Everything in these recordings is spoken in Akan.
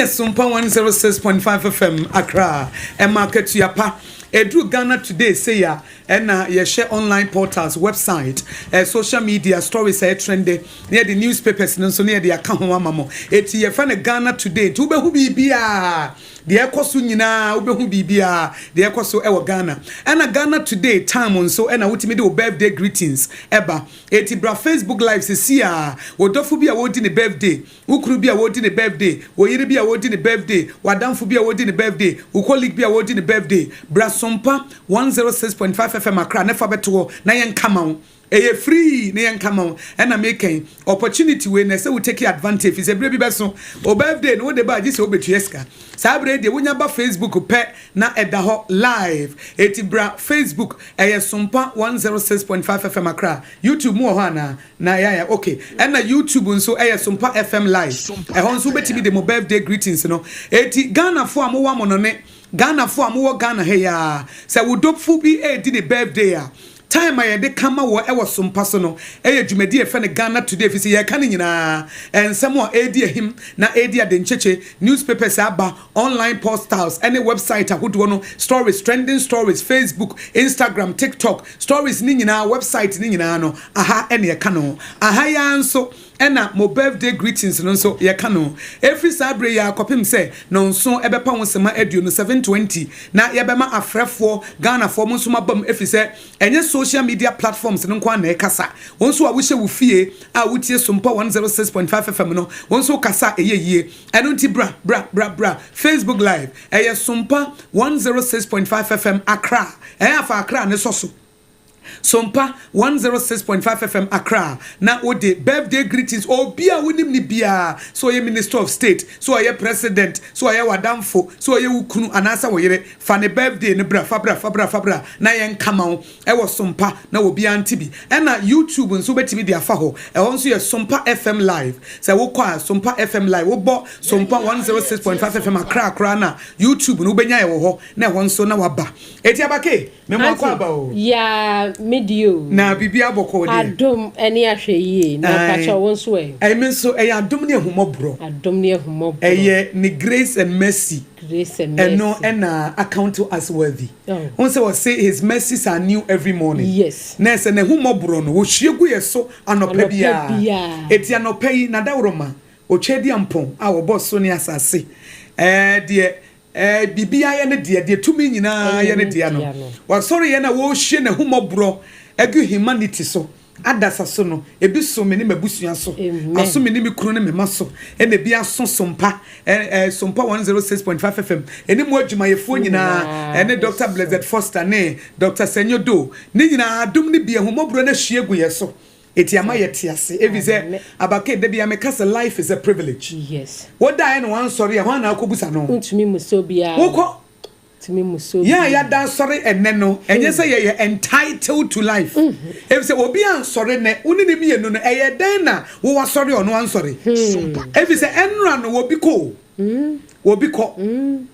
Sompa 106.5 FM Accra. E market to yapa. Edru Ghana today say ya and you share online portals, website, social media stories trendy near the newspapers and so near the account mamo. Eti ye fan Ghana today. To be who be the Akosua nyina ubehu bibia the Akosua ewa Ghana and Ghana today time on so and ultimate birthday greetings eba eti bra Facebook live se sia wodofu bia wodi ne birthday ukuru bia wodi ne birthday woyire bia wodi ne birthday wadamfu bia wodi ne birthday ukolik bia wodi ne birthday bra Sompa 106.5 FM Accra nefa beto na yen kama free na yen kama and na making opportunity we na say we take advantage is every person o birthday no dey ba ji say obetueska sabre de wonya ba Facebook pe na edaho live etibra Facebook Sompa 106.5 FM Accra YouTube mo ho na ya okay and na YouTube nso Sompa FM live ho nso betimi de mo birthday greetings no eti Ghana fo amowa mo no ne Ghana fo amowo Ghana he ya say wo dopfu bi di the birthday ya time I de kama wo Sompa so no dwumadi e fe ne Ghana today fi se ye ka ne nyina and some edi him na edi de ncheche newspapers aba online postals any website ahodo no stories trending stories Facebook Instagram TikTok stories ni nyina website ni nyina no aha ene ye ka no aha ya nso ena mo birthday greetings no so ye ka no every sabre ya kopim say no nso ebepa wonsema aduo no 720 na ye bema afrefo Ghana fo mo nso mabam efi say enye social media platforms no kwa na ekasa wonso a wo hye wo fie a wotie Sompa 106.5 FM no wonso kasa eyeye eno nti bra Facebook live Sompa 106.5 FM Accra afa Accra ne so Sompa 106.5 FM Accra na ode birthday greetings obia wonim ni bia so ye minister of state so ye president so ye wadamfo so ye wukunu anasa wo yere fa ne birthday ne bra fabra na yen kama Sompa na obia ntibi na YouTube nso betimi dia fa ho nso ye Sompa FM live say wo kwa Sompa FM live wo bo Sompa 106.5 FM Accra na YouTube no benya ye wo ho na nso na waba eti abake me mo akwa ba o ya medio na bibia boko de adom eni ahwe na kacha wonso I mean so adom ne ehumobro ni grace and mercy and no account to us worthy once was say his mercies are new every morning yes na se ne humobro no wo hwiegu yeso anopa bia eti anopa yi na dawroma o twedi ampon a wo boss so ne asase de bibia ye ne de tumi nyina ye ne de no wa sorry ye na wo hye ne humobro egu humanity so adasa so no ebi so me ne mabusua so aso me ne me kunu ne me maso e na bia so Sompa Sompa 106.5 FM eni mo adwuma yefo nyina ne Dr. Blessed Foster ne Dr. Senyodo ne nyina adom ne bia humobro na hyiegu ye so eti ama yeti ase evize abake de bia meka say life is a privilege yes what die no one sorry ho na akobusa no ntumi muso bia woko ntumi muso ya dan sorry enne no enye say you entitled to life evize obi an sorry ne uni ne mienu no eye dan na wo wa sorry ono an sorry evize enra no obi ko obi ko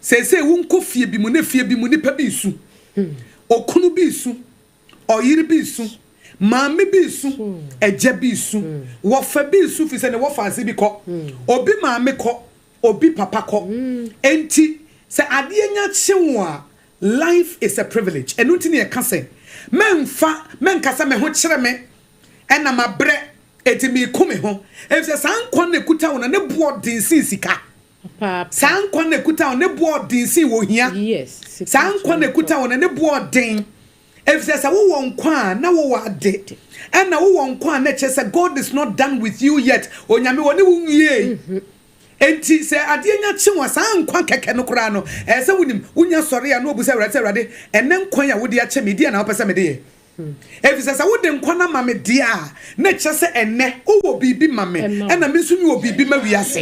say wonko fie bi mu ne fie bi mu ni pa bi su okunu bi su oyiri bi su Mami bisu, eje bisu, wofa bisu fi se ne wofa ase bi ko. Obi mami ko, obi papa ko. Enti se ade nya kyewo a life is a privilege. Enu nti ne e ka se menkasa me ho kyere me ena mabre eti mi ku me ho. E se san kwa na kuta wona ne board din sika. San kwa na kuta wona ne board din si wo hia. Yes. San kwa na kuta wona ne board din if there's a won kwa na wo ade and na wo won kwa na che say God is not done with you yet onyame woni wo nwie enti say ade nya che wa san kwa keke no kura no say wonim wonya sori ya no obusa wrade enen kwa ya wodi a che me dia na opesa me de if there's a wodi nkwa na mame dia na che say enne wo bibi mame and na me nso mi wo bibi ma wi ase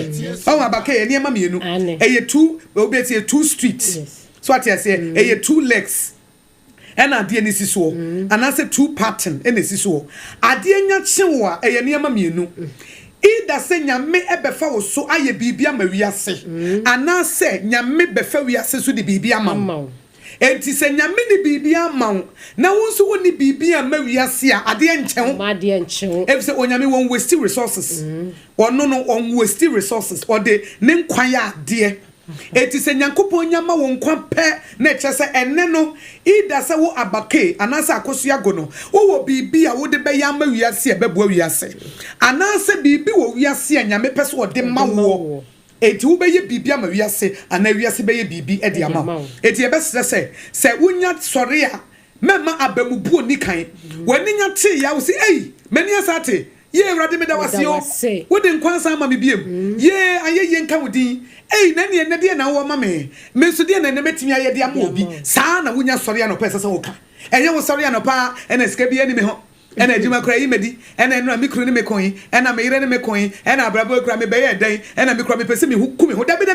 o abaka ye ne ma me enu eye two obi two streets so what you say eye two legs and ade ni siso and I say two pattern ene siso ade nya kyewo a eye ne ma mienu ida se nyame ebefa wo so aye bibia ma wiase ana se nyame befa wiase so de bibia ma enti se nyame ni bibia ma na wonso woni bibia ma wiase a ade enchen ma ade enchen e se onyame won waste resources ono no on waste resources or de ne nkwan ya ade enti se nyankopon nyama won nkwan pe na eche se enne no ida se wo abake anasa Akosua go no wo bibia wo de be ya ma wiase e bebo wiase anasa bibi wo wiase nyame pese wo de ma wo eti wo beye bibia ma wiase ana wiase beye bibi e de ama eti e be se wonya sori a mema abamubu oni kan wani nya te ya wo se ei mani asate ye Awurade me da wase o wo de nkwansa ama me biem ye aye nka wodi ei na ne de na wo ma me so de na metimi aye de ama obi saa na wonya sori a no pese se wo ka enye wo sori a no pa ena sika bi ani me ho ena adwuma kra yi medi ena enu amikro ni mekoyi ena meyire ni mekoyi ena abrabo kra me beye dan ena mikro me pese me hukumi ho dabi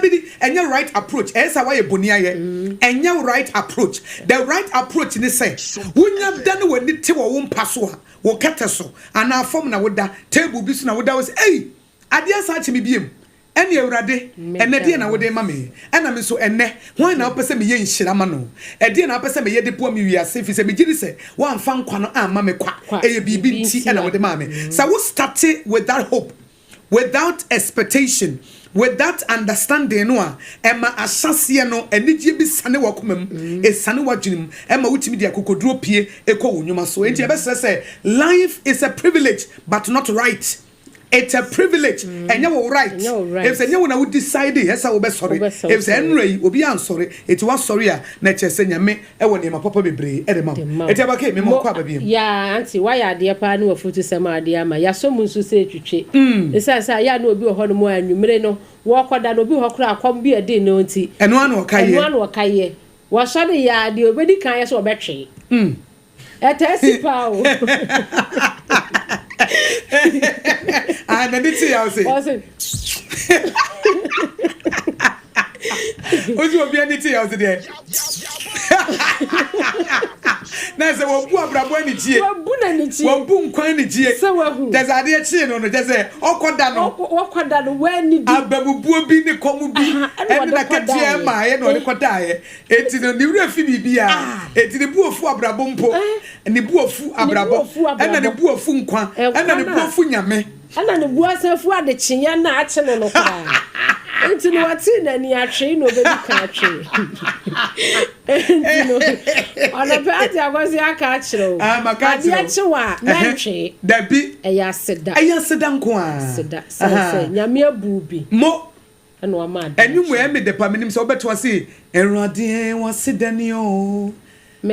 enye right approach esa wa ye boni aye enye right approach the right approach ni say wonya da no wani te wo mpaso a wo kete so ana form na woda table bi so na woda was ei ade asa chi me biem ene Awurade ene de na wode ma me ena me so ene hwan na opese me ye nhira ma no e de na opese me ye de po me wiase fi se me giri se wan fa nkwa no ama me kwa eye bibi nti ena wode ma me so we started with that hope without expectation with that understanding no ema asase no enigye bi sane wakomam esane wadwenim ema wutimi dia kokoduro pie ekọ wonyuma so enti e be say life is a privilege but not right. It's a privilege and you right. If say you na we decide yes I will be sorry. If say enrey obi an sorry it was sorry na che say nyame e woni ma papa bebre e de ma. Eti abaka me mo kwa ba biem. Ya auntie why ade pa na wafutu sema ade ama ya so munsu se twetwe. Esa ya na obi ho no mo anwumre no wo koda no obi ho kra akwam bi ade no nti. Eno an wo kaye. Wo so de ya de obedi kan ye so obetwe. Etesi pa o. Ah, na diti ya ose. Oju obi ani ti ya ose de. Na se wo bu abrabo ani tie. Wo bu na ni tie. Wo bu nkwan ni tie. Se wo hu. Jase ade tie no jase okoda no. Okoda no we ni di. Ababubu bi ni komu bi. Eni na katie ma ye no ni koda ye. Eti no ni wura fi bibia. Eti ni bu ofu abrabo mpo. Ni bu ofu abrabo. Ena ni bu ofu nkwan. Ena ni bu ofu nyame. Ena ni bu asafu ade chinya na ache no kwa. Enti no wati na ni atwe no be ka atwe. Enti no ona pe ati agosi aka achiro. Maka adi achewa na atwe. Dabi eya seda. Eya seda nko a. Seda. Se nyame abubi. Mo eno amade. Enyu e me de pa menim se obeto ase Erade wa seda ni o.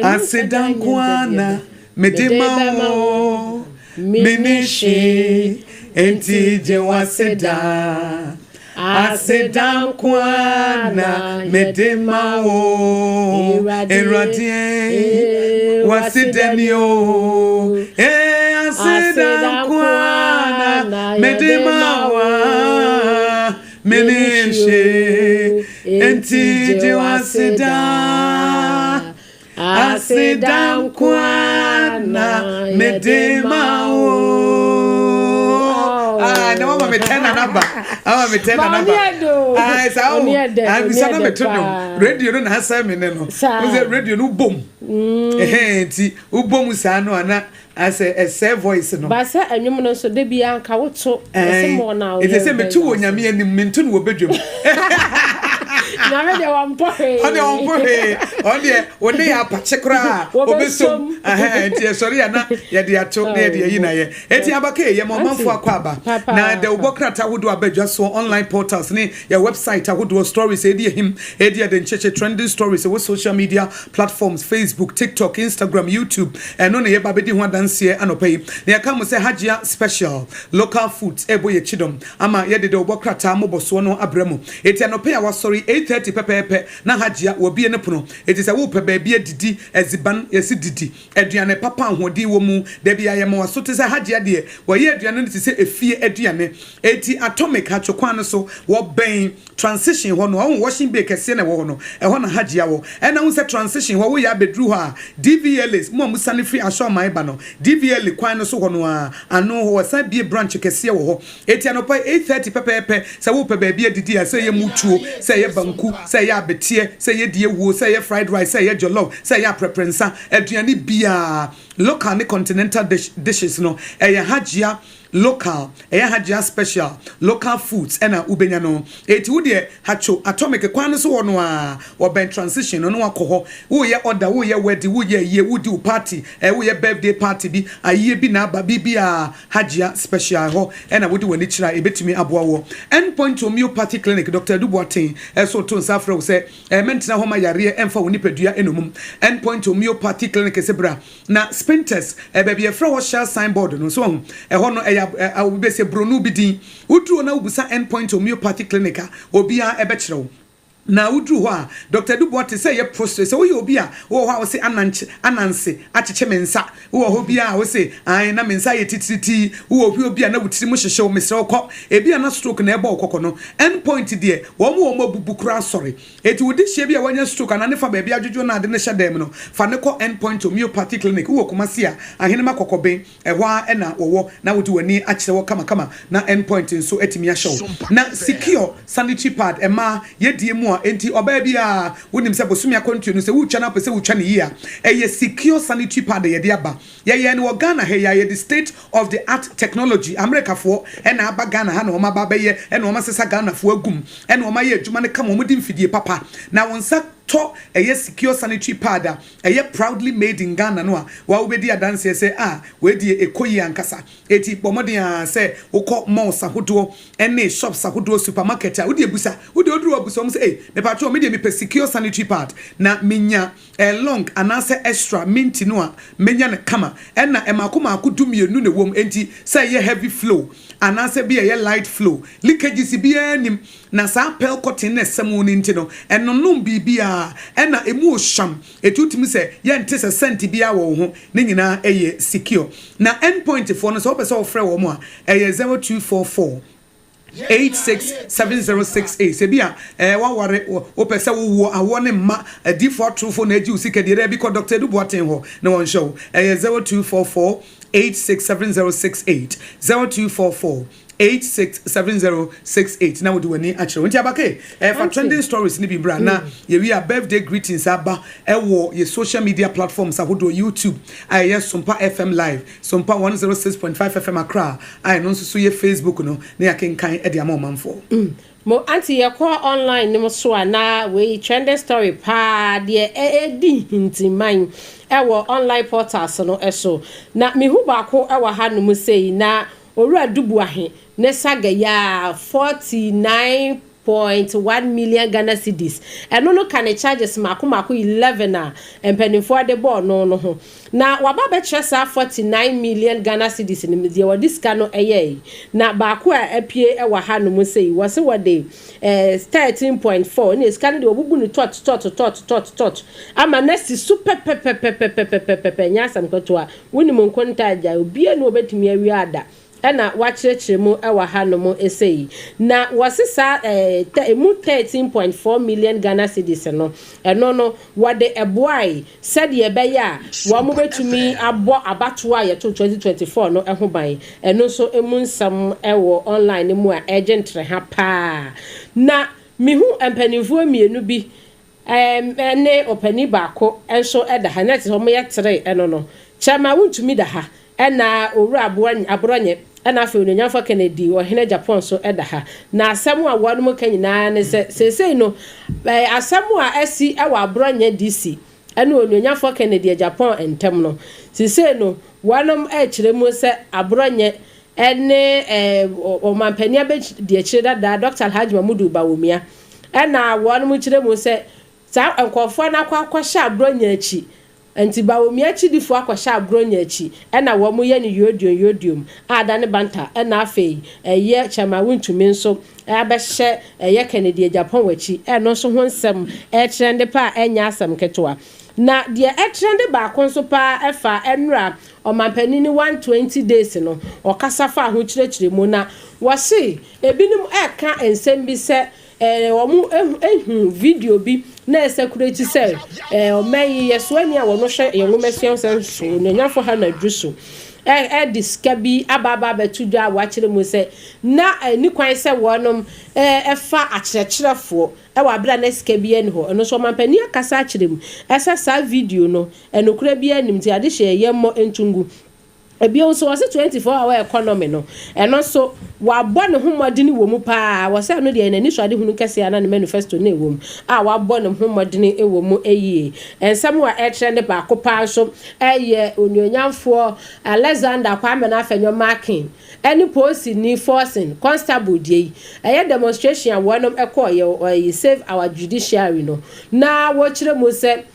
Aseda nko ana medema o. Minishi enti je wa seda. Asedan kwana medema o Erade wasideni o asedan kwana medema wa menishe enti je wasida asedan kwana medema o na mama metena namba ama metena namba sa o abi sana metono radio no na hasa me no we radio no bom ti u bom sa no ana as a voice no ba sa anwum no so de bia nka woto ese mo na o ese se metu wonyame anim mentu no obedwam na me de wampohe onde onde ya pachekra obesom ti sorry ana ye de ato na ye de yi na ye eti abaka ye mo manfo akwaba na de ubokrata wodo abadwa so online portals ni your website ahodo stories edi him edi de ncheche trending stories with social media platforms Facebook TikTok Instagram YouTube no na ye babedi ho adanse anopai na yaka mo se Agyewaa special local foods ebo ye chidom ama ye de ubokrata moboso no abramo eti anopai a wasori 8:30 pepepe na Agyewaa obi ne pono eti se wo pe ba bia didi eziban yesi didi aduane papa ahodi wo mu da bia ye mo so te se Agyewaa de wo ye aduane te se efie aduane eti atomic achokwan so wo ben transition ho no washing bay kese na wo no e ho na Agyewaa wo e na wo se transition wo ya bedru ho a DVLs mo musane free asho mai ba no DVL kwan no so ho no a ano ho sa bie branch kese wo ho eti anopa 8:30 pepepe se wo pe ba bia didi a se ye mutuo se ye banku nku say ya betie say ye die wo say ye fried rice say ye jollof say ya preferensa aduane bia local and continental dishes no Agyewaa local Agyewaa special local foods ena ubenya no eti wo de hacho atomic kwan so wono a wo ben transition no akoho wo ye order wo ye wedding wo ye ye wo di party wo ye birthday party bi aye bi na ba bibia Agyewaa special ho ena wo di wani kira ebetumi aboa wo endpoint homeopathy clinic Dr. Boateng so to nsafra wo se mentina ho ma yare emfa woni padua enomum endpoint homeopathy clinic sebra na spinters baby e fra wo share signboard no so ho no I will be say bronu bidin udru na ubusa endpoint homeopathy clinic obia ebekyerew na udru ho a Dr. Boateng say ye prostate say we obi a wo ho say ananse acheche mensa wo ho bia wo say ai na mensa ye tititi wo obi a na wutiri mo hyehye wo mesre ko ebi na stroke na eba okoko no endpoint de wo mo bubukura sorry eti wudi hye bia wanya stroke na ne fa ba bia adwojo na ade ne hye dem no fa ne ko endpoint homeopathy clinic wo komase a ahene makokoben ho a na wo na wudi wani akyere wo kama na endpoint nso etimi ahye na secure sanitary pad ema ye die mu enti oba bia wonim se bosumi akontu no se wutwa na pese wutwa ne yi a eye secure sanitary pad ye de aba ye ne Ghana he ye the state of the art technology America for na aba Ghana ha na oma ba ye na oma sesa Ghana fo agum na oma ye adwuma ne kama omudi mfidie papa na wonsa to a secure sanitary pad a proudly made in Ghana no a wa obedi adanse say we di ekoyi ankasa eti pomodin say ukọ malls ahodo ene shops ahodo supermarket a wodi ebusa wodi oduru abusa say me patro me dey me secure sanitary pad na menya long anase extra minti no a menya ne kama na emakoma akudumienu ne wom enti say ye heavy flow anase be ye light flow leakages be anim na sa pel cotton na samu ni ntino enonnom bibia ena emu osham etutimi se ye nte se senti bia wo ho ne nyina eye secure na endpoint for no so pese ofre wo mo a eye 0244 867068 sebia wa ware o pese wo awo ne ma D4 trufo na agi usika de bi ko Dr. Boateng ho na won show 0244 867068 0244 867068 now we do any actually won't abake for trending stories ni bibra na ye we are birthday greetings aba wo ye social media platforms ahodo YouTube Sompa FM live Sompa 106.5 FM Accra no so ye Facebook no na yakenkan e dia mamfo mo anti ye call online no so na we trending story pa de di hintiman wo online portals no eso na me hu ba ko wa ha no mu sei na Owura dubu ahe ne saga ya 49.1 million Ghana cedis eno no kan charges mako 11 a empanifo de ball no ho na waba be chesa 49 million Ghana cedis ni de wodi ska no eye na ba ko a apie e wa ha no mu sei wo se wode 13.4 ni ska no de obubu ni tot ama nesti super pepe nyasam kwato a woni mon kontaja obi enu obetumi awi ada ena wachirechire mu ewa hanomo esei na wasisa 13.4 million Ghana cedis no eno no wade eboai said ye beya wo mo betumi abo abato a ye to 2024 no eho ban eno so emunsam ewo online mu a agent re ha pa na mihu empanifo mienu bi ene opani baako enso eda ha net ho mo ye tere eno no chama wuntumi da ha ena Owura abranye ana fe onyanfa Kennedy ohene Japan so eda ha na asemu a wanu mo kanyina ne se no asemu a asi ewa abranye DC ana onyanfa Kennedy Japan entem no se no wanum kire mu se abranye ene o mampania be de kire da Dr. Alhaji Mamudu Bawumia ana wanum kire mu se sa enkofo na kwakwa abranye achi enti Bawumia chidifo akwasha abronya achi ena wo mu ye ne yodium ada ne banta ena afei eye chama wuntumi nso abehye eye Kennedy Japan wachi eno so ho nsem trend pa enya asem ketwa na de trend ba konso pa efa enra o mampani ni 120 days no o kasafa ho kirechire mu na wo se ebinum eka ensem bi se omu ehu video bi na security say omayi yeso ani a wono hwe yenwomasian senso nyanyafo ha na druso diska bi ababa betudo a wachire mu se na ni kwan se wonom efa akyerɛkyerɛfo wa bra na sika bi ani ho eno so mampani akasa akyerɛ mu esa sa video no enokura bi anim ti ade hye yemmo entungu ebio so was 24-hour economy no eno so wa bɔ ne homɔdene wɔ mu pa wa se no de na ni so ade hunu kɛse ana ne manifesto na wɔ mu wa bɔ ne homɔdene wɔ mu eyi ensɛm wa trend ba ko pa so eye onyonyamfo Alexander Kwame na afenyo marking any post ni forcing constable die eye demonstration a wonom ekɔ save our judiciary no na wo kyerɛ mu se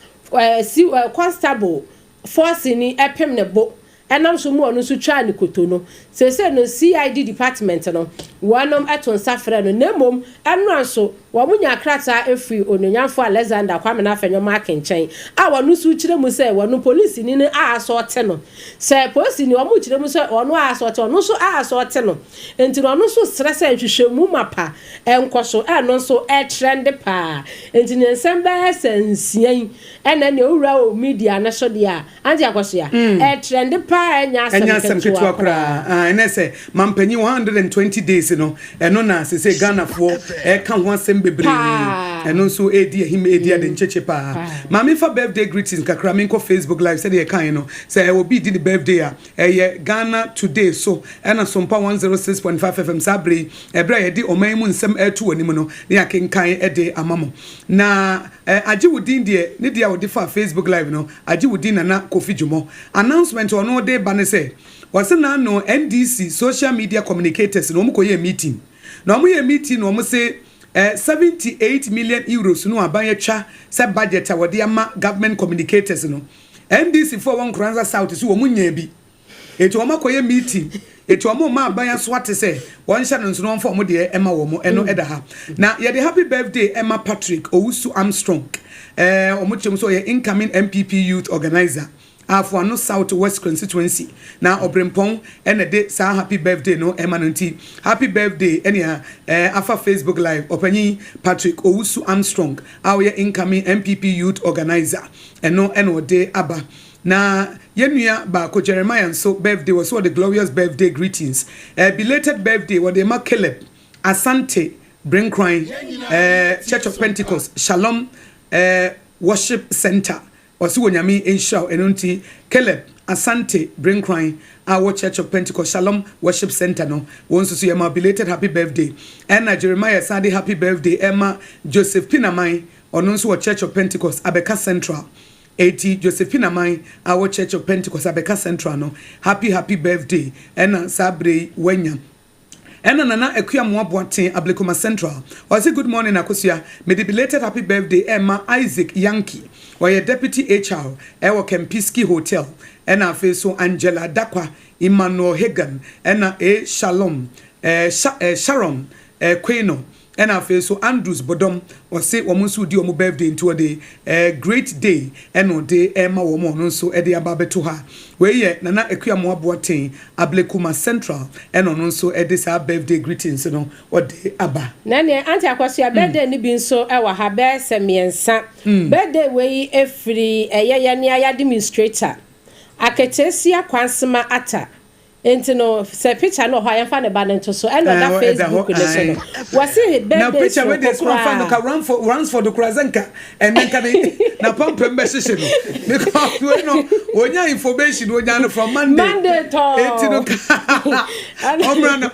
constable forcing ni epem ne bo enam so mu onu so twa ne koto no se no CID department no wonom eton safre no nemom enran so wo munya krata efri ononyamfo Alexander Kwame na afenyo marking chen a wonu so kire mu se wonu police ni ne a so te no se police ni wo mu kire mu se onu a so te onu so a so te no enti no onu so stress nhwehwemu mapa enkoso eno so trend pa enti ne nsemba sensian ena ne owura o media na so dia anje akoso ya trend pa enya ketua kra ene se mampanyi 120 days no eno na se Ghana fo ka ho asem bebre eno so edi him edi ade ncheche pa mami fa birthday greetings kakra me ko Facebook live say dey kan no say obi di the birthday a Ghana today so ena Sompa 106.5 FM sabre ebra ye di oman mu nsem etu anim no ne akenkan ede amamo na Agyewaa de ne dia wo di fa Facebook live no Agyewaa nana Kofi Jumo announcement ono de ba ne say wase na no NDC social media communicators no mkoye meeting na mo ye meeting no mo say 78 million euros no aban yatwa se budget a wode ama government communicators no NDC for one Kranza South so wo munya bi eto wo makoye meeting eto wo ma aban so ate se won hya no nso no de ema wo mo eno eda ha na ye the happy birthday Emma Patrick Owusu Armstrong omo chem so ye incoming MPP youth organizer Afuano South West constituency na Obrempon ene de sa happy birthday no emananti happy birthday ene afa Facebook live opanyi Patrick Owusu Armstrong our incoming MPP youth organizer eno de aba na yenua ba ko Jeremiah so birthday was all the glorious birthday greetings belated birthday what they ma Caleb Asante Brinkrine Church of Pentecost Shalom Worship Center Osi wonyame enshaw enonti Caleb Asante Brinkrine our Church of Pentecost Shalom Worship Center no wonso so yema belated happy birthday and Jeremiah Sunday happy birthday Emma Josephina Mai ononso Church of Pentecost Abeka Central 80 Josephina Mai our Church of Pentecost Abeka Central no happy birthday and Sabre Wenya Ena nana Akosua Agyewaa Boateng Ablekuma Central. I say good morning Akosua. May the belated happy birthday Emma Isaac Yankee. Or your deputy HR Ewa Kempiski Hotel. Ena Feso Angela Dakwa Emmanuel Hagan. Ena Shalom Sharon Queno. Ena Feso Andrews Bodom. Or say womansu di omu birthday into a day great day. Eno day Emma woman so edi ababeto ha. Weye nana Akosua Agyewaa Boateng Ablekuma Central eno no so edisa birthday greetings no ode aba nane anti Akosua birthday ni bi nso e wa ha be semiensa birthday we efiri eyeye ne aya administrator Aketesia Kwansema ata enti no se picture no ho ayefa ne ba nto so eno da Facebook ne so no wasi birthday na picture we dey so fan no ka runs for the Krazenka and then na pump me sheshe no because we no onya information onya no from Monday to enti no omra no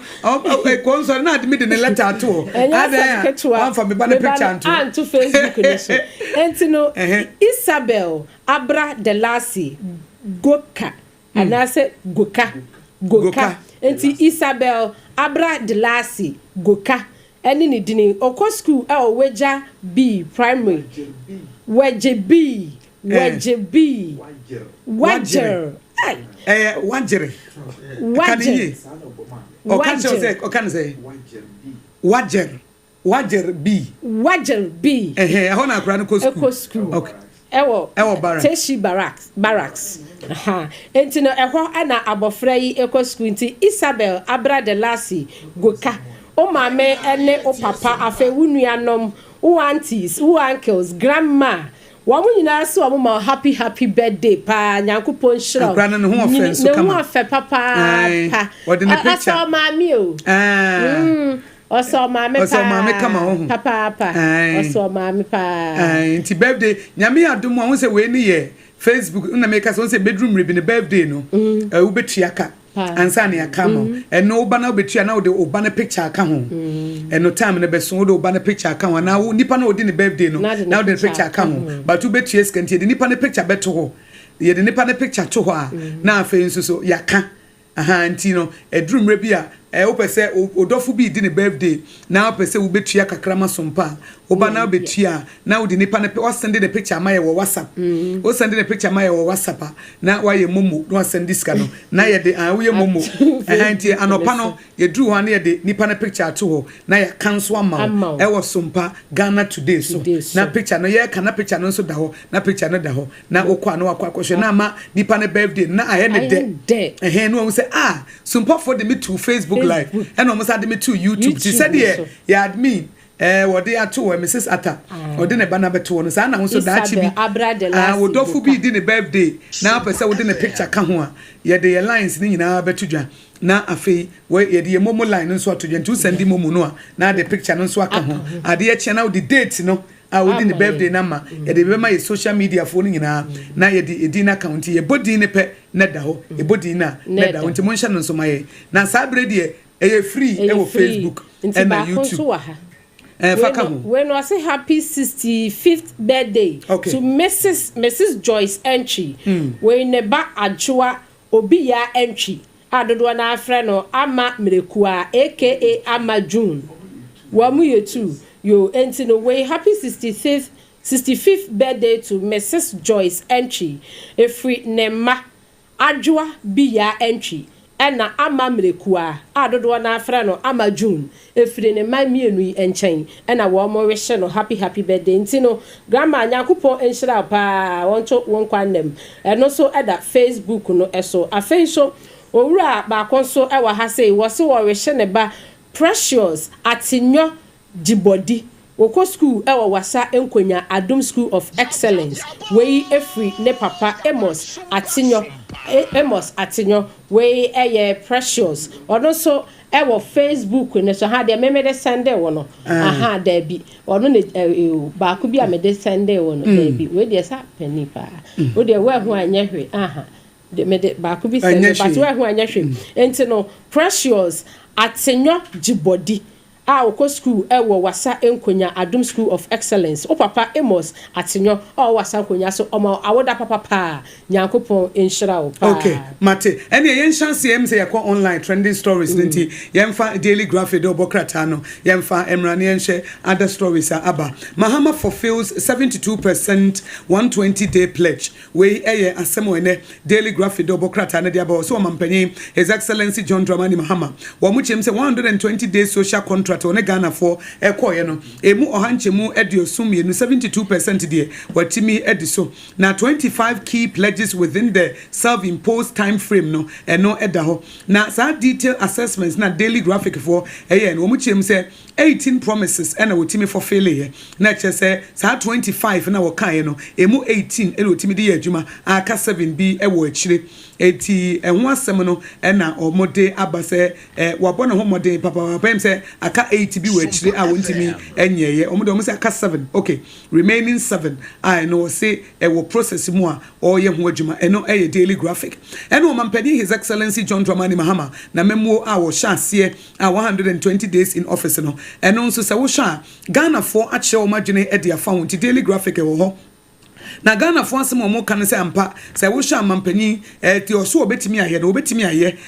console na admit the letter to one for me ba picture to Facebook ne so enti no Isabel Abra Delasi Goka anase Goka enti Isabel Abra Delasi Goka eni ni dini oko school Weja B primary Weje B Wajer B hona akra no school okay ewo Teshi barracks enti no eho ana abofra yi school nti Isabel Abra Delasi Goka o mame ene o papa afe wo nuanom wo aunties wo uncles grandma wo nyina so wo ma happy birthday pa nyankopon shiro grandma no ho offense so kama no afa papa pa what in the picture aso mame o oso mame kama ho papa oso mame pa nti birthday nyame adom wo se we ni ye Facebook na make us say bedroom rib in the birthday no wo betuaka ansa na yakamo eno oba na obetua na wo de oba na picture aka ho eno time na beso wo de oba na picture aka ho na wo nipa na wo de ne birthday no na wo de picture aka ho but wo betua skantie de nipa na picture beto ho ye de nipa na picture to ho a na afa nso so yaka anti no edrum rebi a wo pese odofo bi di ne birthday na wo pese wo betua kakrama sompa oba na betua na wo di nipa na wo send the picture amaye wo WhatsApp wo send the picture amaye wo WhatsApp na wa ye momo no send this ka no na ye de wo ye momo anti anopa no ye dru ho na ye de nipa na picture to ho na ya cancel ama e wo sompa Ghana today so na picture no ye kana picture no so da ho na picture no da ho na wo kwa no akwa na ma nipa na birthday na aye ne de no wo say sompa for the me to Facebook live and almost had me to YouTube. She said, yeah, admin. What they are to Mrs. Atta or dinner banner beto no sa na so da chi bi wo do fu bi di ne birthday na pese wo di ne picture ka ho a ye de lines ni nyina betudwa na afei we ye de momo line nso atudwa ntu send momo no a na de picture no nso aka ho ade ye che na wo di date no wo di ne birthday na ma ye de be ma ye social media phone nyina na ye di edin account ye body ne pe na da ho e body na da ho nti mo nhya no nso ma ye na sa bre de e free e wo Facebook and na YouTube. When I say happy 65th birthday to Mrs. Joyce Entry, we neba Agyewaa Obiya Entry. Adodo na afre no Ama Mrekua aka Ama June. Wamu yetu yo enti no way happy 65th birthday to Mrs. Joyce Entry. Efri nema Agyewaa Biya Entry. Ena Ama Mrekua adodo na afre no Ama June efire ne man mienu enchen ena wo mo wehye no happy birthday ntino grandma nyankopon enhira pa wonto wonkwanem eno so eda Facebook no eso afei so owura ba konso e wa ha sei wo se wo wehye ne ba Precious Atinyo Jibodi woko school e wo wasa enkonya Adom School of Excellence we efri ne papa Amos Atinyo we eye Precious ono so e wo Facebook ne so ha de me de send e wo no aha da bi ono ne ba ku bi a me de send e wo no da bi we de sa pani pa wo de we ho anya hwe aha de me de ba ku bi send but we ho anya hwe enti no Precious Atinyo Jibodi woko school e wo wasa enkonya Adom School of Excellence o papa Amos Atinyo o wasa enkonya so o awoda papa nyankopon enhira o pa okay mate ene yen chance em say yakọ online trending stories nti yemfa daily graphic do bokrata no yemfa emrane enhye other stories aba Mahama fulfills 72% 120-day pledge we eye asemo ene daily graphic do bokrata na dia ba so mampanyin His Excellency John Dramani Mahama wo mu chem say 120 days social contract on Ghana for ekoye no emu ohanchemu ediosum yenu 72% de watimi ediso na 25 key pledges within the self-imposed time frame no eno edaho na sa detailed assessments na daily graphic for eye no mu chem say 18 promises ena wotimi for failure na che say sa 25 na wokan no emu 18 ena wotimi de adwuma aka 7b ewo achire eti enho asem no ena omode abase wabo ne homode papa pem say aka 8 bi wa achire a wontimi enyeye omode omo say aka 7 okay remaining 7 I know say ewo process mu a oye ho adwuma eno eye daily graphic eno o mampani His Excellency John Dramani Mahama na memo a wo hyaase a 120 days in office no eno nso se wo hya Ghana for ache o madwene e dia fa wonti daily graphic e wo ho na Ghana for asem omo kan se ampa se wo hya mampani ti oso obetimi aye na obetimi aye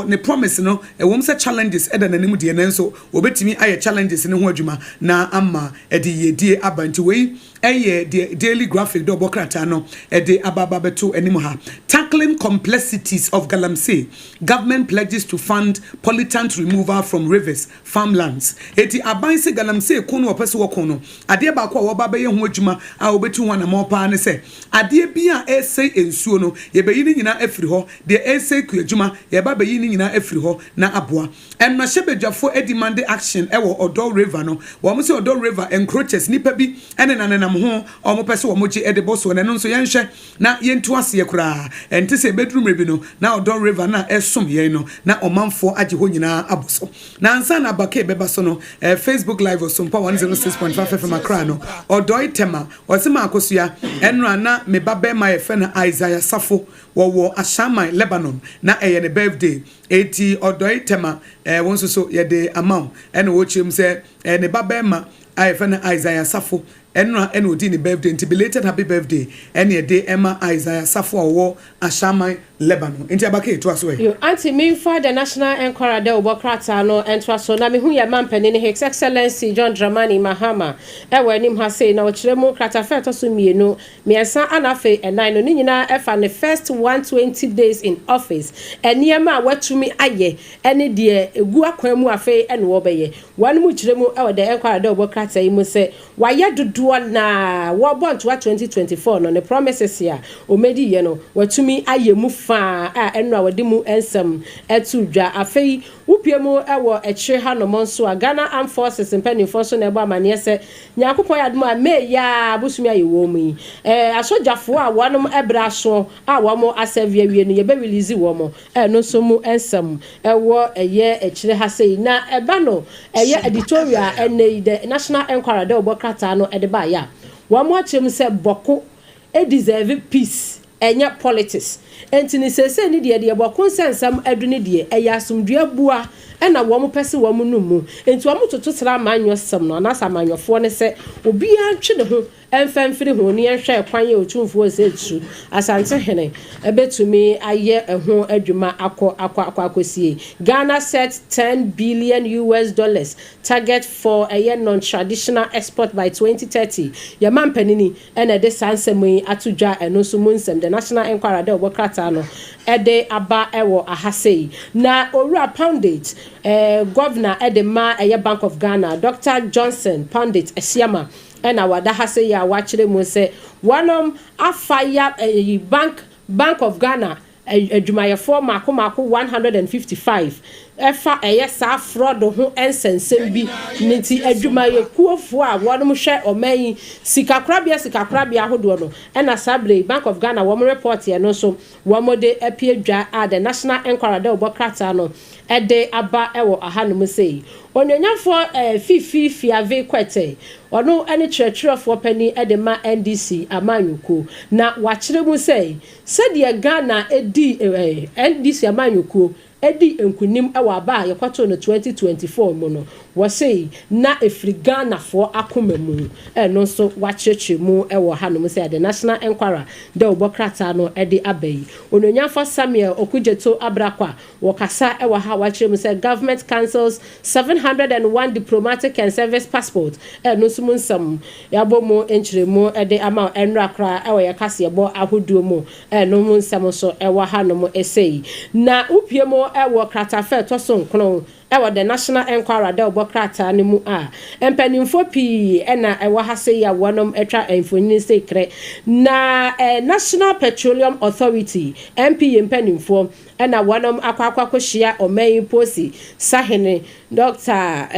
ne promise no wom se challenges e da nanim de ne nso obetimi aye challenges ne ho adwuma na ama e de yedie abanti wei the daily graphic do bokrata no de ababa beto animu ha. Tackling complexities of galamsey, government pledges to fund pollutant removal from rivers, farmlands. Eti abanse galamsey kono opese wokono. Ade ba kwa woba be ye ho adwuma a obetu wana mo pa ne se. Ade bia ese ensuo no ye be yini nyina afiri ho, de ese ku adwuma ye ba be yini nyina afiri ho na aboa. Enma hyebedwafo edimande action ewo Odo River no. Wo mo se Odo River encroaches nipa bi ene nanenam ho omo pese wo moji edebo so ne no so yenhwe na yentu ase kura ente se bedroom rebi no na Odo River na esom ye no na omanfo agye ho nyina aboso na ansa na baka beba so no Facebook live of Sompa 106.5 FM Accra no Odo Itema osema Akosua enra na me baba ma ye fe na Isaiah Safo wo Ashamai Lebanon na eye ne birthday eti Odo Itema won so ye de amount ene wo chim se ne baba ma I fe na Isaiah Safo enra ene odi ne birthday nti belated happy birthday ene de Emma Isaiah Safo wo Ashamai Lebanon inti abaka eto aso you anti mean for the national enquirer de obokrata no entwa so na me hu ya mampani ne His Excellency John Dramani Mahama e wanim ha say na ochire mu krata fe to so mienu miensa anafe enan no nyina e fa the first 120 days in office eniema a watumi aye ene de egu akwan mu afe ene wo beye wan mu chire mu e the enquirer de obokrata yi mu se waye dodo na wo bont 2024 no ne promises ya omedi ye no watumi aye mu fa enra wadimu ensem etudwa afei upiemu ewo echire ha no monso Ghana Armed Forces mpanimfo so na ebo amane se nyakopon yadum a me ya busumi ayewo mu asojafo a wonom ebra so a womo asevia wie no ye be release womo no so mu ensem ewo eye echire ha sei na eba no eye editorial ene the National Enquirer de obokrata no edeba ya womo achim se boko e deserve peace enya politics entini sese ni de boko sensam aduni de eya asumdua bua ena wo mo pese wo mo numu enti wo mo toto sra manyo sem no na samanyofo ne se obi antwe ne ho emfamfiri ho ne ehwe kwan ye otumfo se tsu asante hene ebetumi aye eho adwuma akosie Ghana set $10 billion target for a non-traditional export by 2030 ya mampanini ena de sansemi atudwa eno so munsem the National Enquirer de obokrata no ede aba ewo ahasei na owura Pandit governor edema Bank of Ghana Dr. Johnson Pandit Esiama ena wada hase ya wachire mu se wanom afaya Bank of Ghana adwumayefo mako 155 efa sa fraud ho ensensem bi nti adwumayekuofo a wonom hwe oman sikakrabia hodo no ena sabre Bank of Ghana wo report ye no so wo mode apiedwa a the National Enquirer de obokrata no ede aba ewo ahanum sei onyanyafo fifi ave kwete ono ene churchurefo pani edema NDC amanyuko na wachire mu sei sede Ghana edi NDC amanyuko edi enkunim ewa aba yakwato no 2024 mu no wo sei na efri Ghana fo akoma mu no so wacheche mu ewo hanom sei the National Enquirer de obokrata no edi abai ononyafo Samuel Okujeto Abrakwa wokasa ewa ha wachire mu sei government cancels 701 diplomatic and service passport no so munsam yabomo enchiremu edi ama enra kra ewa yakase yebo ahoduo mu no munsam so ewa hanom esei na upiemo ewo kratafe to so nkron ewo the National Enquirer de obokrata ne mu a empanimfo pi ena ewo hase ya wonom etwa enfoni sekre na National Petroleum Authority MP empanimfo ena wonom akwakwahia oman posi sahene Dr.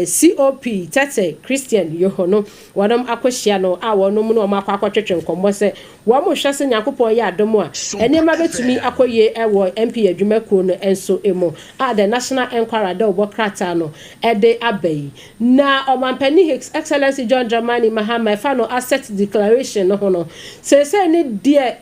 COP Tete Christian Yohono wonom akwahia no a wonom no makwakwatwetwe nkombo se wo mo hwese nyakopon ya adomo a enema betumi akoye ewo MP adwumakuo no enso emo a the National Enquirer de obokrata no ede abai na omampani His Excellency John Dramani Mahama fa no asset declaration no hono se ne die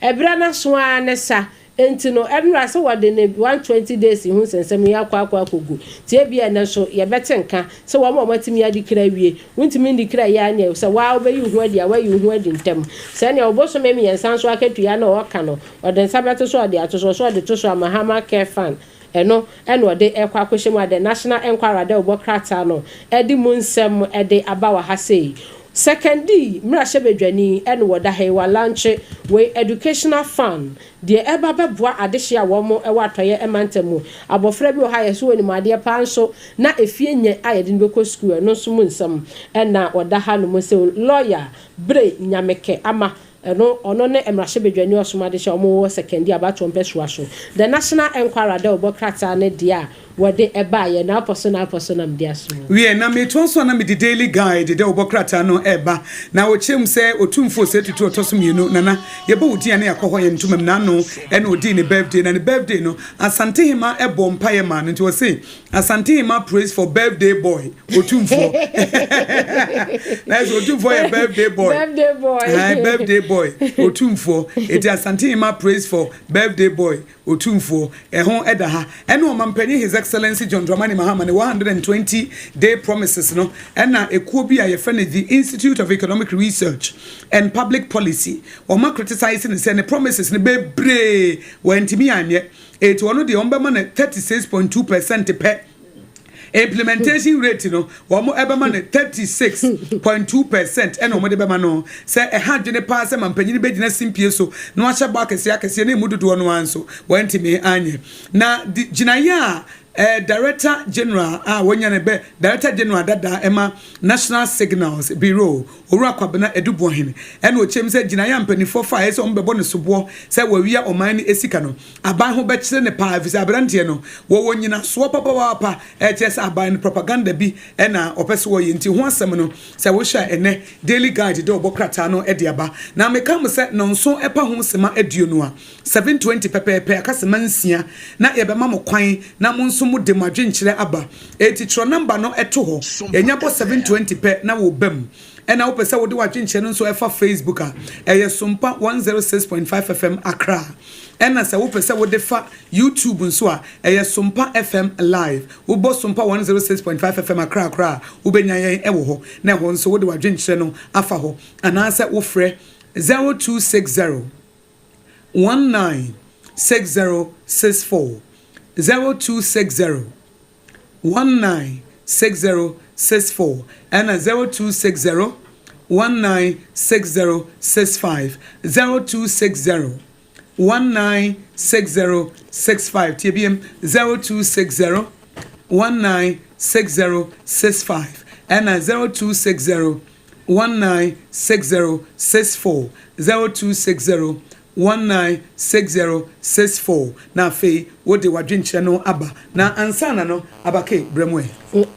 ebra na so anesa enti no enra se wode ne 120 days hu sensem ya kwa kogu tie bia na so ye betenka se wo ma matimi adikra wie wuntimi ndikra ya nya se wa obeyi hu ade wa yi hu ade ntem se ne oboso memi yensan so akatua na oka no ode nsabeto so ade atoso so ade to so Mahama care fan eno de ekwa kwhye mu the National Enquirer de obokrata no edi munsem ede abawa hasei Secondly, Mrashebedwani and Wadahewa launch we educational fund. The Ebaba Adeshia Womo Ewatoye Emantemu. Abofrebi Ohaya so ni Madia Panso na efienye ayedin beko school no sumunsam and na Wadaha no mose lawyer Bre Nyameke ama no onone Mrashebedwani Osumade omo secondly about Ompesuaso. The National Enquirer de Obokrata ne dia wode eba ye na personal mdiaso we na me tonso na me the daily guide de obokrata no eba na wo chem se otumfo se tutu otosomienu nana ye ba odi ane yakọ ye ntumam na no ene odi ne birthday na ne birthday no Asante Hima ebo mpaye man nti wo say Asante Hima praise for birthday boy otumfo na so otumfo ye birthday boy birthday boy otumfo eti Asante Hima praise for birthday boy otumfo ehon eda ha ene o mampanyi his Excellency John Dramani Mahama ne 120-day promises no ena ekuo bi a yefene the Institute of Economic Research and Public Policy o ma criticizing say ne promises ne bebre wantimi anye eto ono de ombema na 36.2% per implementation rate no womo ebema na 36.2% ena omo de bema no say e hadwene pa se mampanyini begina simpie so no ahye ba akese na emududo no anso wantimi anye na ginaya Director General Director General Dada Emma National Signals Bureau Owura Kwabena Edubohene ene ochem se ginaya mpanifo fa ese ombebo ne sobo se wawia omani esika no aban ho bekire ne pa visa abrante no wo wonyina so papa ets aban propaganda bi ena opese wo yenti ho asem no se wo hwa ene daily guide de obokrata no ediaba na meka mo se no nso epa ho sema aduo no a 720 pepepe akasema nsia na yebema mo kwan na mo nso mu de madwenkyere aba etitro number no eto ho enya bo 720 pe na wo bam ena wo pese wo de wadwenkyere no nso efa Facebook a eye Sompa 106.5 FM Accra ena se wo pese wo de fa YouTube nso a eye Sompa FM live wo bo Sompa 106.5 FM Accra wo benya yen ewo ho na ho nso wo de wadwenkyere no afa ho ana se wo frɛ 0260 196064 0260 196064 and 0260 196065 0260 196065 TBM 0260 196065 and 0260 196064 0260 196064 na fe wo de wadwenkyere no aba na ansana no abake bremwe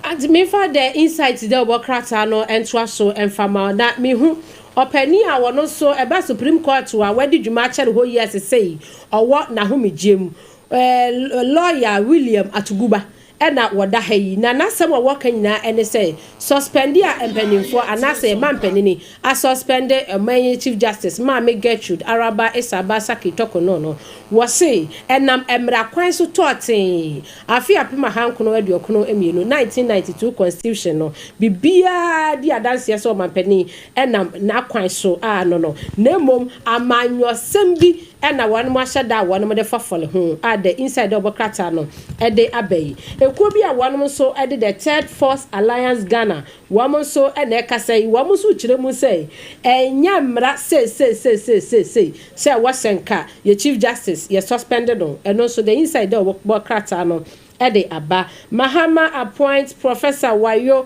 and me for the insight the obokrata no entwa so emfama na me hu opani a wono so eba Supreme Court wa wadi dwuma kere ho yes say owo na ho megiem lawyer William Atuguba ena woda hayi na nasem wo kanyina ene say suspend ya empanimfo anase mampanini a suspend main chief justice ma me Gertrude Araba Esaba Sakitoko no wo say enam emra kwan so totin afi apema hankono aduokono emienu 1992 constitution no bibia di adanse so mampani enam na kwan so no nemom amanyo sembi ena wanu mahada wanu mo de fafole ho the inside obokrata no de abai ekuo bi a wanu so de the Third Force Alliance Ghana wanu so ena ekasai wanu so kire mu sei enya mra say wasenka ye chief justice ye suspended no eno so the inside obokrata no de aba Mahama appoint Professor Wayo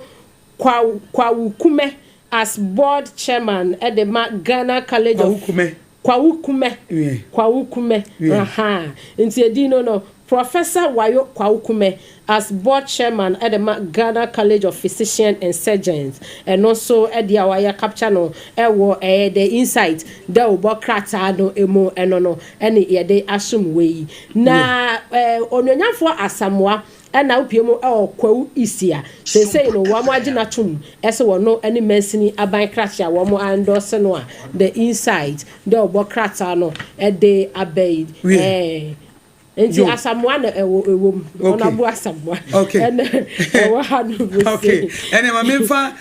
Kwawukume as board chairman at the Ghana College of Kwawukume aha nti edino no Professor Wayo Kwawukume as board chairman at the Ghana College of Physicians and Surgeons and also at the Awaya capture no the insight the obokrata no emo enono any ye assume way na ononyafo asamwa na upiemu kwawu isia say no wamo agina tum ese wono any mensini aban kratia wamo endorse no the inside the obokrata no de abaid Enti asamoa na ewom onabu asamoa okay and okay and my memfa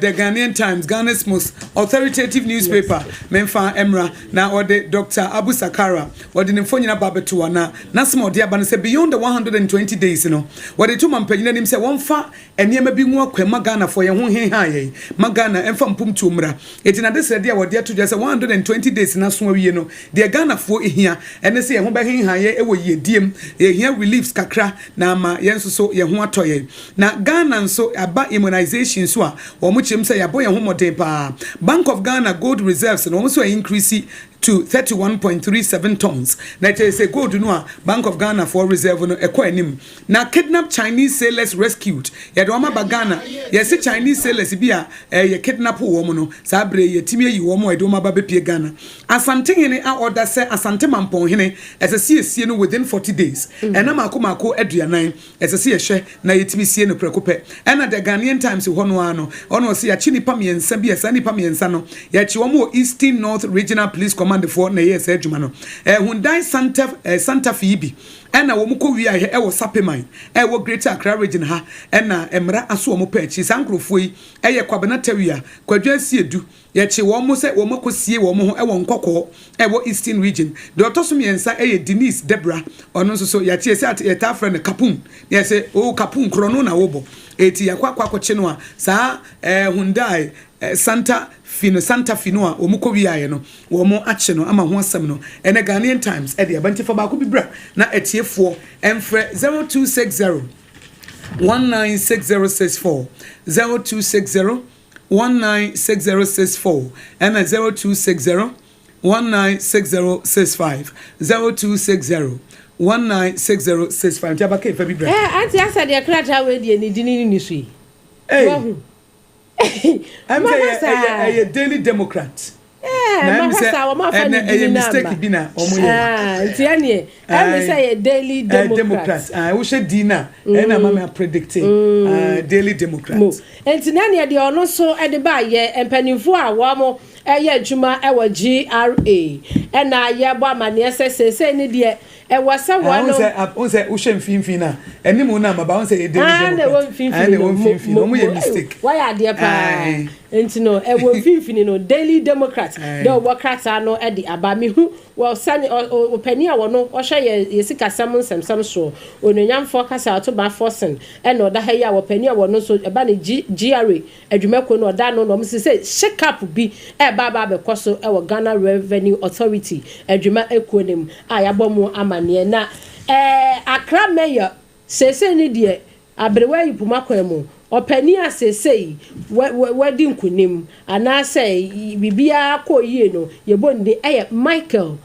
the Ghanaian Times, Ghana's most authoritative newspaper, memfa emra na or the Dr. Abu Sakara or the Nfonyina Babetua na small dia ban say beyond the 120 days what the two man penyin nim say won fa enema bi nwo kwema Ghana for ye ho he haye magana emfa mpum tumra etina de say dia wo dia to just 120 days na so awie no de Ghana fo ehia ene say ye ho be he haye e wo ye diem ye hia reliefs kakra na ma ye nso so ye ho atoye na Ghana nso aba immunization so a wo mo chem say ya boy ho modern pa Bank of Ghana gold reserves no mo so increase to 31.37 tons. Na say gold no Bank of Ghana for reserve no ekọ anim. Na kidnapped Chinese sailors rescued. Ya do ma ba Ghana. Ya say Chinese sailors bia ye kidnap wo mo no. Sa bre ye timi yi wo mo e do ma ba bepie Ghana. Asante hene a order say Asante Mampon hene esese sie no within 40 days. Ena mako aduanan esese ye hwe na ye timi sie no prekope. Ena the Ghanaian Times ho no ano. Ono say ya chi nipa miensa bia sa nipa miensa no. Ya chi wo mo Eastern North Regional Police Command for na yes adwuma no Hyundai Santa Fe bi ena wo mko wi ahe e wo Sapeman e wo Greater Accra region ha ena emra aso wo pa chi sankrofo yi eye kwabena tawia kwadwa si edu ye chi wo mo se wo makosie wo mo ho e wo nkokko e wo Eastern region de otoso miensa eye Denise Debra ono nso so ya chi ese at eta friend Kapun ye se o Kapun krono na wo bo eti yakwa kwakoche no a sa Hyundai Santa Fe no a omuko wiaye no wo mo ache no ama ho asem no ene Ghanaian Times e de abantifa ba ko bibra na etiefo emfre 0260 196064 0260 196064 and 0260 196065 0260 196065 Jabake fa bibra anti asa de krata we de ni dini ni sui I'm a Daily Democrat. I'm a mistake bina tianie I'm say a Daily Democrat. I wish a dinner and I'm predicting Daily Democrat. And tinania de ono so e de ba ye empanimfo a wo mo eye adwuma e wo GRA and na ye bo amane sese ni de e wasa wano on say uhwe mfimfin na enimu na maba on say Daily Democrat and wo mfimfin no mo ye mistake why are there pa entino e wo mfimfin no Daily Democrat de obokrata no e di abami hu wo sani opani a wono o hwe ye sika samsam so ononyamfo kasa to ba forcing e no da ha ya opani a wono so e ba ne GRA adwumako no da no no say shake up bi e ba be koso e wo Ghana Revenue Authority adwuma ekonim a ya bomu amane na Accra Mayor sese ni de abrewa yipuma kwemu opani a sese wadi nkunim ana say bibia ko yie no ye bonde Michael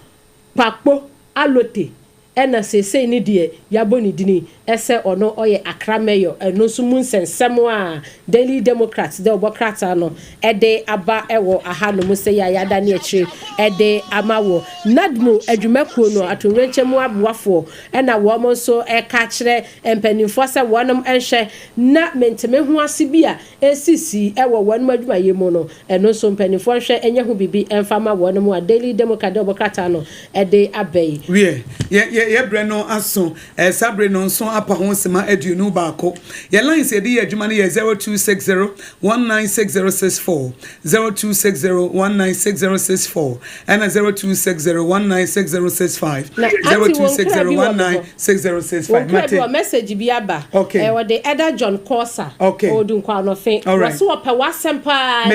Pakpo Alote ena sese ni de yaboni dini ese ono oye Accra Mayor eno so mun sensemo a Daily Democrats de obokrata no ede aba ewo aha no mu se ya yada ne akire ede amawo nadmo adwumako no atonrenchemu aboafo ena wo mo so ka kire empanimfo se wonom enhwe na menteme hu ase bia esisi ewo wonom adwumaye mu no eno so empanimfo nhwe enye hu bibi emfama wonom a Daily Democrat de obokrata no ede abai ye bre no aso sabre no so apa ho sema aduonu baako ye line se de adwuma no ye 0260 196064 0260 196064 and 0260 196065 0260 196065 mate message bi aba we de Elder John Kosa odun kwa no fe so opa wasempa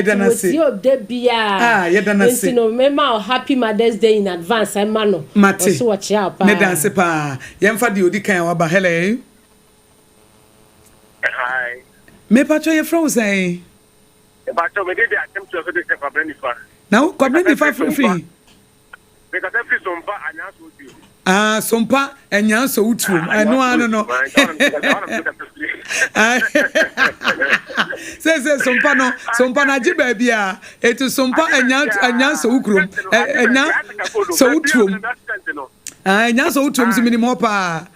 ti o de bia ye no mema happy Mother's Day in advance emano so watch out Medanse pa yemfa de odi kan wa ba hello hi me patcho ye from say patcho me dey attempt to say for Brenifa now Brenifa free because every Sompa announce Sompa enya so utum no say Sompa na ji ba bia etu Sompa enya so ukrum enya so utum enya so utum so minimum pa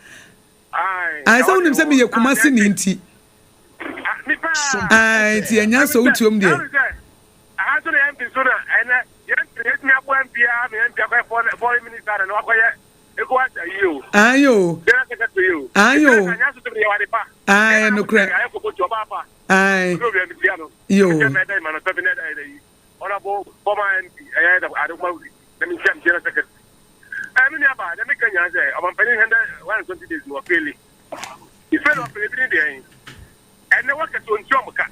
ai say unim say me yakuma se ni nti ti enya so utum de so na MP so na ena yen me akwa MP a me MP akwa 4 minutes na no akwa Eko acha you. Ayo. Then I to you. Ayo. Anyaso to be wade pa. Aye, no cre. I go to Obaba. Aye. Go be the piano. Yo. Honorable former MP, I don't know. Let me jump here a second. I mean, about the American say, I'm paying 120 days more fairly. He fell off every day. And the workers on Jomka.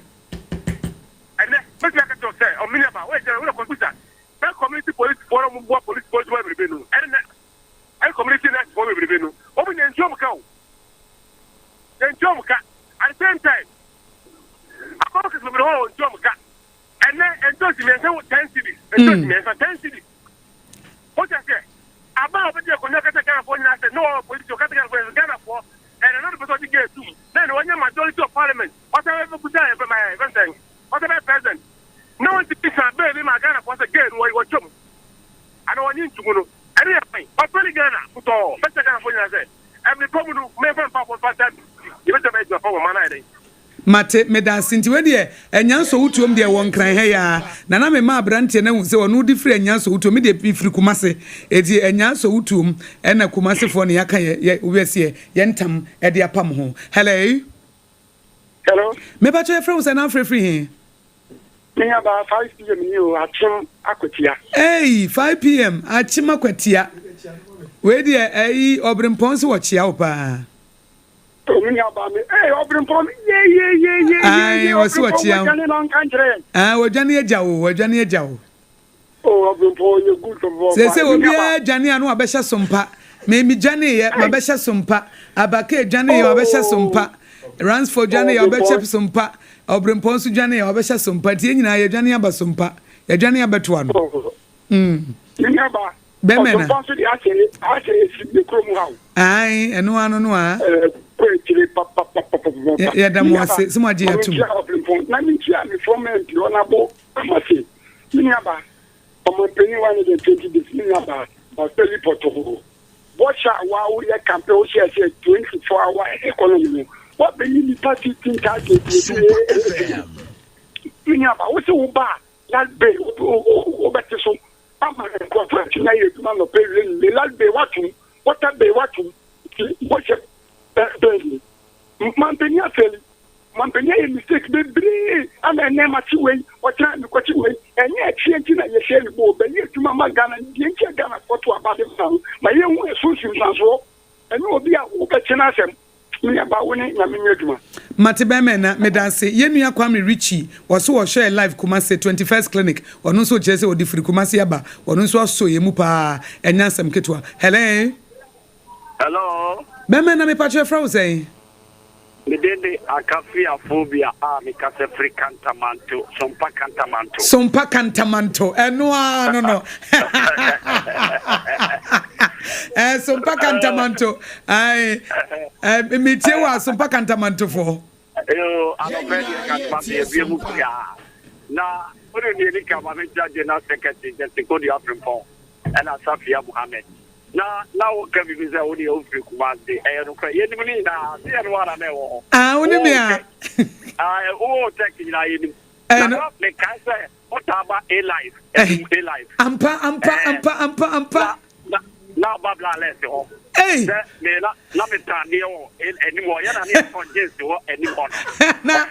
And then, but like I say, I'm mean about where the computer. That community police forum, what police force will be. And I community that for revenue. Open in Jomka. Then Jomka. At the same time, I focus on Jomka. And then, and those men say 10 cities. And those men are 10 cities. What I say? About the California, I said, no, political category Ghana for, and another person get too. Then, when you're majority of parliament, whatever put down for my event, whatever president, no one to be some baby, my Ghana was again, where you were chum. I don't want you to go. I didn't think, but really Ghana, put all, better California, I said, every problem to make them pop for that. You better make your power, man. Mate me dance nti we de enyanso wutuom de won kran he ya na me ma abrante na hu se onu di free enyanso wutuom me de firi kumase edi enyanso wutuom na kumase fo ne yaka ye obese ye ntam e de apam ho hello me ba che free se na free he me about 5 p.m. you achim akotia 5 p.m. achim akotia we de obrempon se wo chia wo pa yeah. What's what you Wajani Agyewaa. Oh, good. Say, will be a Johnny and Wabesha Sompa. Maybe Johnny, Mabesha Sompa. Abake Johnny, Wabesha Sompa. Runs for Johnny, Wabesha Sompa. Obremponsu Johnny, Wabesha Sompa. Tina, Johnny Abasumpa. Johnny Abatuan. Bemena. Aye, and no. Yeah, that was so much here too. Let me tell you from honorable Amasi. Minaba, I'm penny 120 days. Minaba, but very portable. What shall we campaign 24-hour economy? What the new party think I get? Minaba, what's the bar? That bay, better so. I'm a contract tonight. Man, of paying the last bay watching. What are they watching? What's it? Mampenia feli Mampenia ye mistake bebre ama na machi we watra mi kwachi we enye achienti na ye share bo be ye tuma magana ye nche Ghana foto abade fan ma ye hu esunsun sanso ene obi a wo be chena asem me aba woni na me nyaduma Mate Bemena me danse ye nua Kwame Richie wo share live Kumase 21st clinic ono so chese odi free Kumase aba ono so aso ye mu pa enya asem ketwa hello Bemena me patche fra say me dede akafia phobia me kase free cantamanto sompa cantamanto no sompa cantamanto ai me tiewa sompa cantamanto for yo alobedi cantamanto e mu kuya na ore ni ni kama me judge na secretary just go the African and Asafia Muhammad now can be visit only of Kumasi and Ukraine na see and what I know only me taking and the cancer what about a life ampa now babla less hey na me tan anymore ya na me convince you anymore na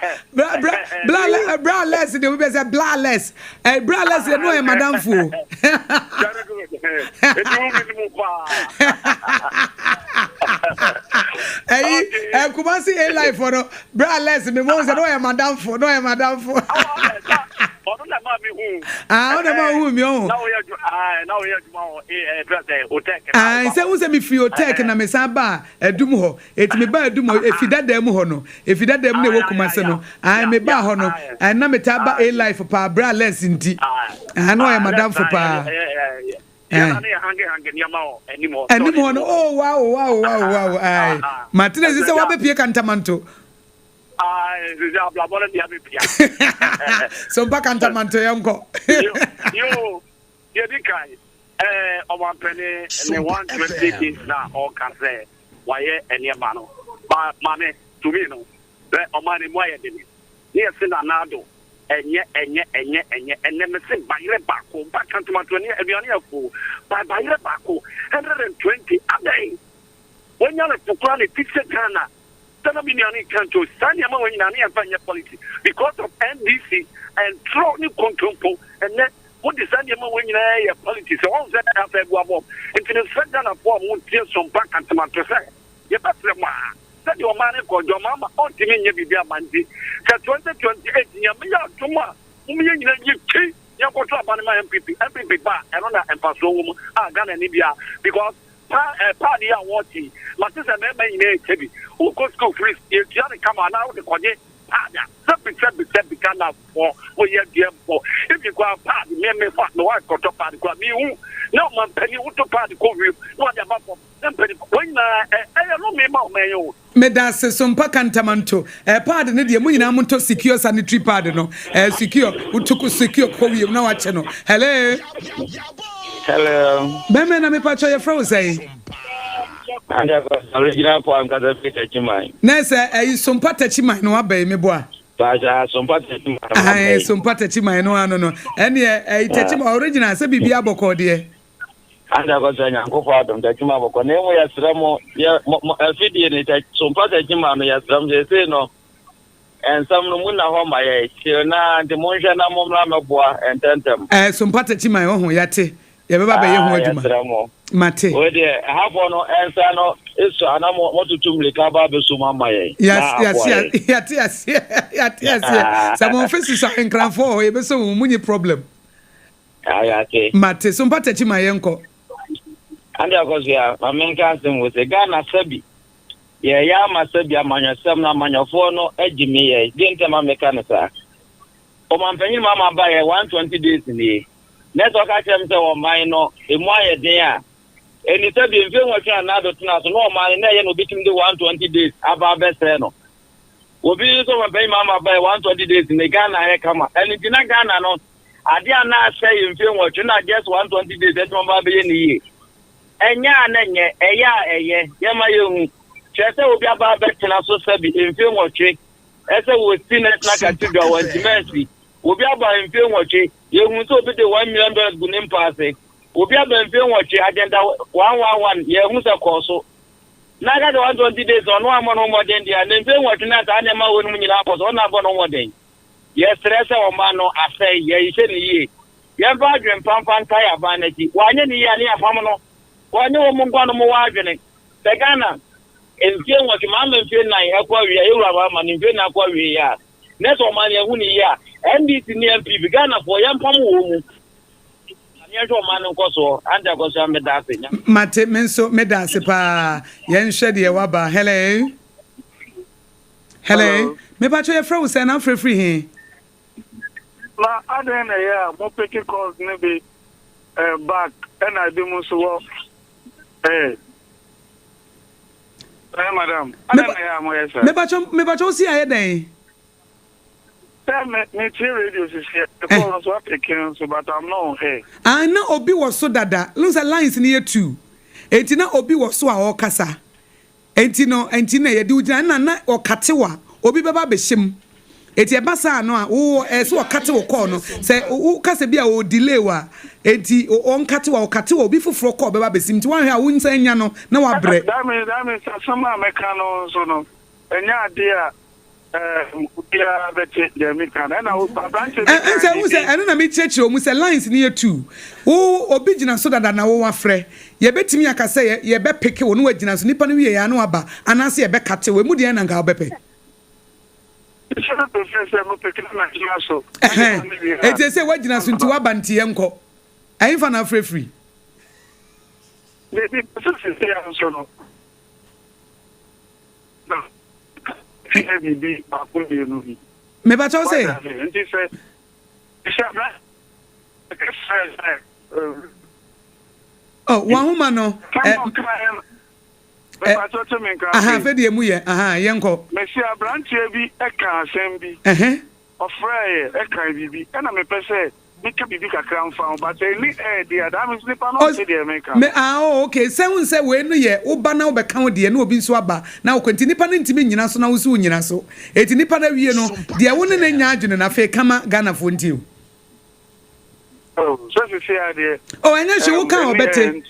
bra less they will be say bra less no e madam fu Kumasi a life for bra less me mo say no e madam fu say we me free hotel na me saba edum ho etimi ba edum ho efidadam ho no efidadam na wo Kumase no me ba ho no na me ta ba a life pa bra less nti no e madam fu pa anymore no oh wow ai Martinez say wa be pie cantamanto so back cantamanto yanko yo yedikai oman pene ne 120 days na all can say why any man no ba mame to me no be oman ni moye de ni yes na nado enye enne me say bayre bako ba kantomato ne aduane afo ba bayre bako 120 aday wonya le tukwa le tise Ghana tana biniani kanto sani ama wonya na afanya policy because of NDC and throw ni control and then what the sani ama wonya ya policy so on that after boabo into the Ghana for mo tie Sompa kantomato say ye ba frema said your man called your mama on to me, be a mandy. 2028 year, me out to ma, you key, you go to a my MPP bar, and on and pass home, Ghana Libya, because party are watching. My sister, member in a heavy, who goes go free, if you come on out the Kodia, something said become for year for. If you go out party, me fuck no one got to party, me no man penny would to party call you, what about them penny when I don't remember. Medase Sompa kantamanto pad ne de mu nyina monto secure sanitary pad no secure utuku secure ko wi na wa che no hello be me na me pa cho ye fro say anda ko original po am ka da fita chimai na say Sompa tachimai no abai me boa ba ja Sompa tachimai Sompa tachimai no ano no ene tachimai original say bibia boko de anda ko sanya ko fa dum da chima boko ne mo ya sramo ya fidi ne ta Sompa ta chima no ya sram je se no en sam no mun na ho ma ya chi na de mon hwe na mo mra meboa ententem Sompa ta chima ho ya te ye beba be ye ho aduma mate o de ha fo no en sa no eso ana mo tutum le ka ba be so mama ye yes sa mo fesi sa enkranfo ye be so munyi problem ayate mate Sompa ta chima ye nko andi Akosua mamenka sim wo se Ghana sabi ye ya masabi amanyasam na amanyafo no agimi ye dinte mameka ne sa o mampanyi mama ba ye 120 days ni network akem se o man no emu aye den a eni sabi mfe nwotwa na do tena so no man na ye no bitim de 120 days aba bese no obi so mampanyi mama ba ye 120 days ni Ghana ye kama eni dina Ghana no ade ana say mfe nwotwa na just 120 days e mama ba ye ni ye enya anenye eye yema yehu chese obi aba betena so sabi mfe nwotwe ese wo sinet na cathedral wa dimensi obi aba mfe nwotwe yehu so obi de $1 million gunim passe obi aba mfe nwotwe agenda 111 yehu se koso na ga de 120 days ono amono moden dia na mfe nwotwe na ta na ma wonu nyina akoso ona abo no moden ye stress o ma no asai ye ise ni ye ye ba dwen pampan tire ba na ti wanye ni ye ani afam no wanye wo mungwa no mo wa adwene te Ghana enfie nwotwe ma mfie nan ekwa wi ewura ba ma mfie na akwa wi ya neso ma ne hu ni ya NDC ni MP Ghana for yam pam wo mu anya jo ma no nkoso anda Akosua medase nya mate menso medase pa yen hwe de waba hello me pa cho ye fra wo say na free he na adena ya mo peke calls ne be back and I do mo so madam adena ya mo yes me ba cho si aye den me radio is here the call so peke so but I'm not here na obi wo so dada lose lines ni ye 2 enti na obi wo so a o kasa enti na ye di ugina na o katewa obi beba be hyem enti e basa no a wo so o kate wo call no se wo kasa bia o delay wa enti o nkatewa obi foforo call beba be sim ti wan hwe a wo nsa nya no na wa bre that means some American no so no enya ade a ya bete de American na o branch eno na me chechiro mu se lines ni ye 2 wo obi gina so dada na wo wafre ye betimi akase ye be peke wo no wagina so nipa no wie ya no aba anase ye be kate we mu de na nga obepe ete se wagina so nti waba nti ye nko ayin fa na free the person say answer no be akuli no bi me ba cho say nti say oh wa huma no aha fe de mu ye aha ye nko me si abrantie bi e kan asem bi ofra ye e kan bibi e na me pese Make a big crown found, but they need the Adam slip on the America. Okay, 7 say we no ye, Oba na obeka de na obi so aba. Na okwenti nipa na ntimi nyina so na wo so nyina so. Eti nipa na wie no, de wo ne na nya adwene na fe kama Ghana fo ntiu. Oh, so say ade. Oh, anya hwe wo kan obete.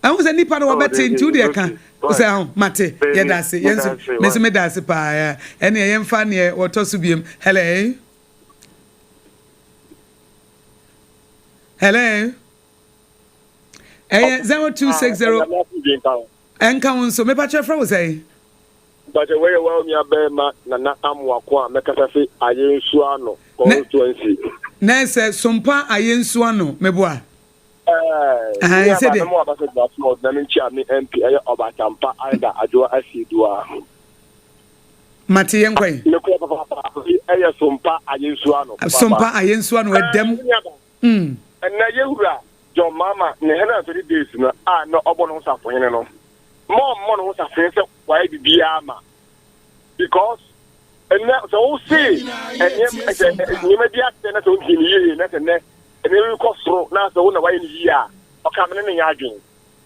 Ahun say nipa na obete ntiu de ka. O say ahun mate, ye da se, yenso. Me se me da se pa ya. Ene ye mfa ne wotoso biem. Hello. Hello. 0260. Enka unso me pa chefra wo say. But the way well me abema na amwako a mekasa se ayensu ano constituency. Na se Sompa ayensu ano meboa. I said mo abasa that no na nchi ami MP aye Obatampa aida Agyewaa Asidua. Mate yenkwan. Ne ko papa aye Sompa ayensu ano. Sompa ayensu ano edem. Na yewura John Mama ne hena 3 days na no obo no safo hene no. Mo no safo se why bibia ma. Because so we see you may be at the net on the net and then we cost through now so one away in the year or coming in the yarding.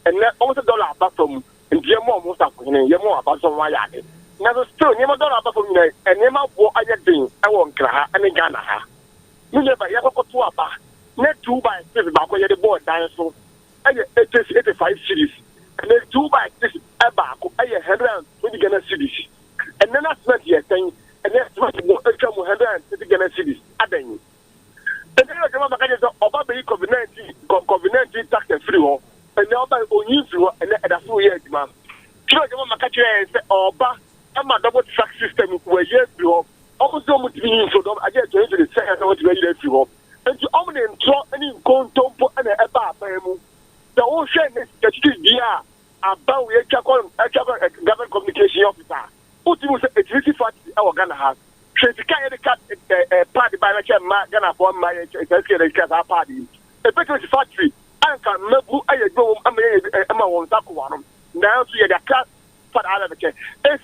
And then almost $1 back from and dear more most of you more about some yard. Now still never $1 back from you and never what I think I won't cry and in Ghana. You never ever got to a bar. Net 2 by 6 back where the board dinosaur. I get 85 cities. And then 2 by 6 back. I get 120 Ghana cities. And then that's what you're saying. And that's what you want to come 150 Ghana cities. Aden. And then I come back and say, "Oba be COVID-19 tax free one." And now by only free and that's what you're doing. You know, come back and say, "Oba, I'm a double tax system where years free one." Almost so much being so dumb. I get to the second what you ready free one. And you only draw any contompo and a bar. The whole shame is that you be about we government communication officer. What you say it's really fast our Ghana has. So if you can't party by the Ghana for my party. A better factory. I can never I go I'm a one taco one. Now to the cat for out of the chair. It's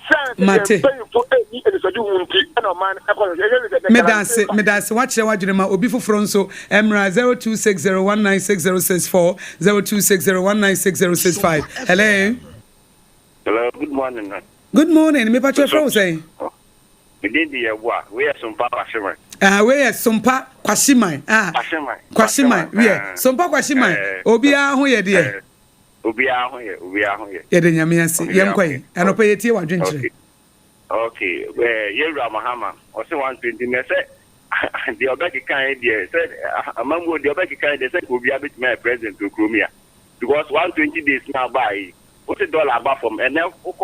Medase watch your wajima obi foforo so emra 0260196064 0260196065. Hello. Hello, good morning. Good morning. Me patcho fro say. We did the we are Sompa Kwashimai. We are Sompa Kwashimai. Kwashimai. We are Sompa Kwashimai. Obia ho ye de. Obia ho ye. Ye de nyame ase. Yem kwai. Anopa ye tie wadwenkyere. Okay. Yewura Mahama. O se 120 me say the obeki kan dey said amamwo the obeki kan dey say obia bit my president to Kromia. Because 120 days now by what's the dollar about from and now to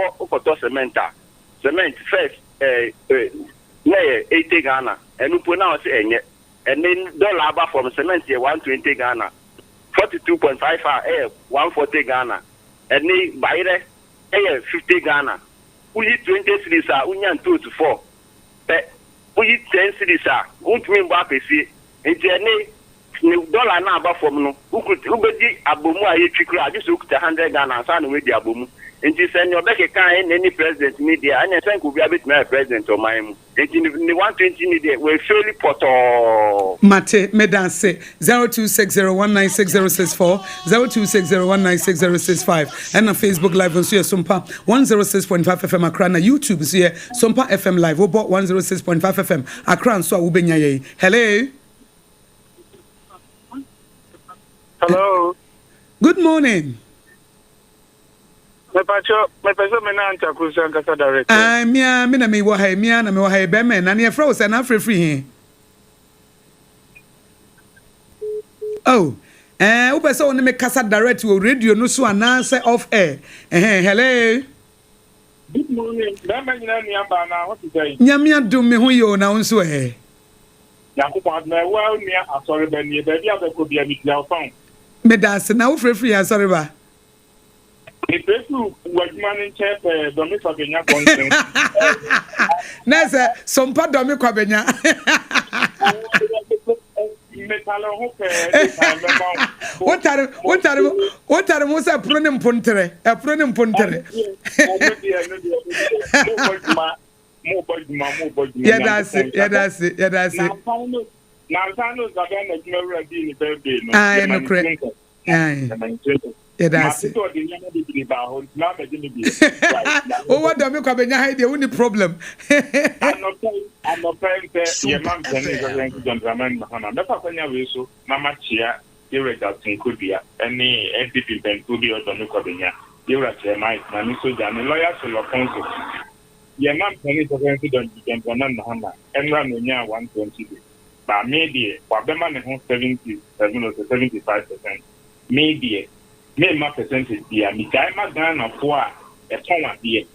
cement first 80 Ghana and we now say and then dollar about from cement 120 Ghana 42.55 140 Ghana and then buy 50 Ghana we 20 cities are union 2 to 4 we 10 cities are won't mean back see and dollar na aba from no ubedi abomu aye twikura just look 100 Ghana san we di abomu enti se ne obeke kan any president media anya san ko bia bet my president o man mu enti ni 120 media we fairly poto mate medanse 0260196064 0260196065 and on Facebook live on Sompa 106.5 FM Accra na YouTube so Sompa FM live obo 106.5 FM Accra so ubenya ye. Hello. Hello. Good morning. My person me na Akosua Agyewaa director. Me na me wo ha be me na ne frɛ say na free he. Oh. Wo be say woni me kasa direct wo radio no so ananse off air. Hello. Good morning. That man na niamba na what is say? Nyame adom me ho yo na won so Yakubad na well near asori be ni be bia be ko bia mi tla phone. Me das na wo free asori ba. If you Wajman in chef, Domi Kwabenya consent. Nasa, Sompa Domi Kwabenya. What are most a pronim puntere? A pronim puntere. Yeah, that's it. Now, I know that I'm not ready in the birthday. I know, correct. Yeah, that's it. Oh, what do you come behind the only problem? I'm not paying your mom and gentlemen. That's a so Mama Chia, irritating could be any entity that could be on the Cobina. You're at your mind, Maniso Jan, lawyers to your counsel. Your mom pennies of incident gentlemen, and run in 120. But maybe, what the man 70 or 75%. Maybe. Me ma percentage dia mi daima Ghana for a ton dia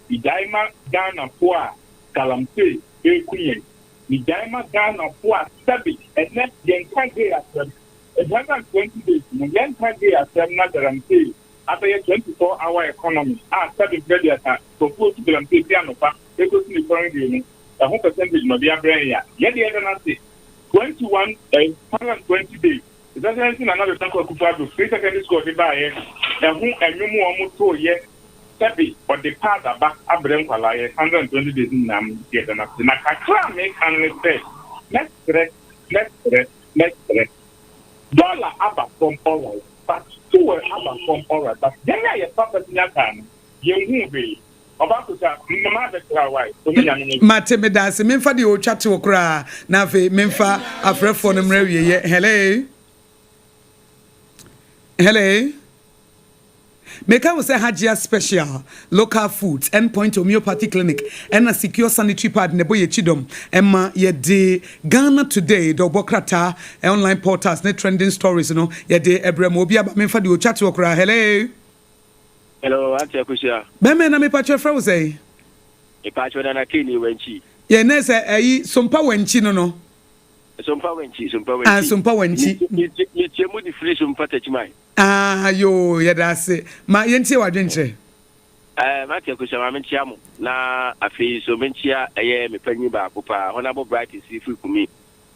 mi daima Ghana for a kalampe ekuyen mi daima Ghana for a sabi and net yen kan dey asem 120 days no yen kan dey asem na guarantee after 24-hour economy sabi very at propose to guarantee dia no pa e go see foreign dey no the whole percentage no be abranya ya dey na say 21 120 days. It doesn't anything another time called Kupado. Free secondary school, they buy it. And who and you more to yet. Sabi, or the part about Abraham Kalaya, 120 days in Nam, get enough. And I can't make an effect. Next threat. Dollar abba from all right. But two were abba from all right. But then I have in your time. You move. About to say, Mamma, why? Mate me dance, Memfa the old chat to okra. Nafe, Memfa, a friend for them. Hello. Make us say Agyewaa special local foods endpoint homeopathy clinic and a secure sanitary pad neboye chidom emma ye de Ghana today do bokrata online portals net trending stories no ye de ebrem obi aba memfa de o chat okra. Hello auntie Akosua be me na me patcho fra wo say e patcho na kini wenchi ye na say ayi sompa wenchi no Sompa wenchi Sompa wenchi ni chemu di free sompa techimai yo ye da se ma ye ntie wadwenche ma ke Akosua ma mentia mo na afi so mentia eye me panyi ba kopa honorable bright si free kumi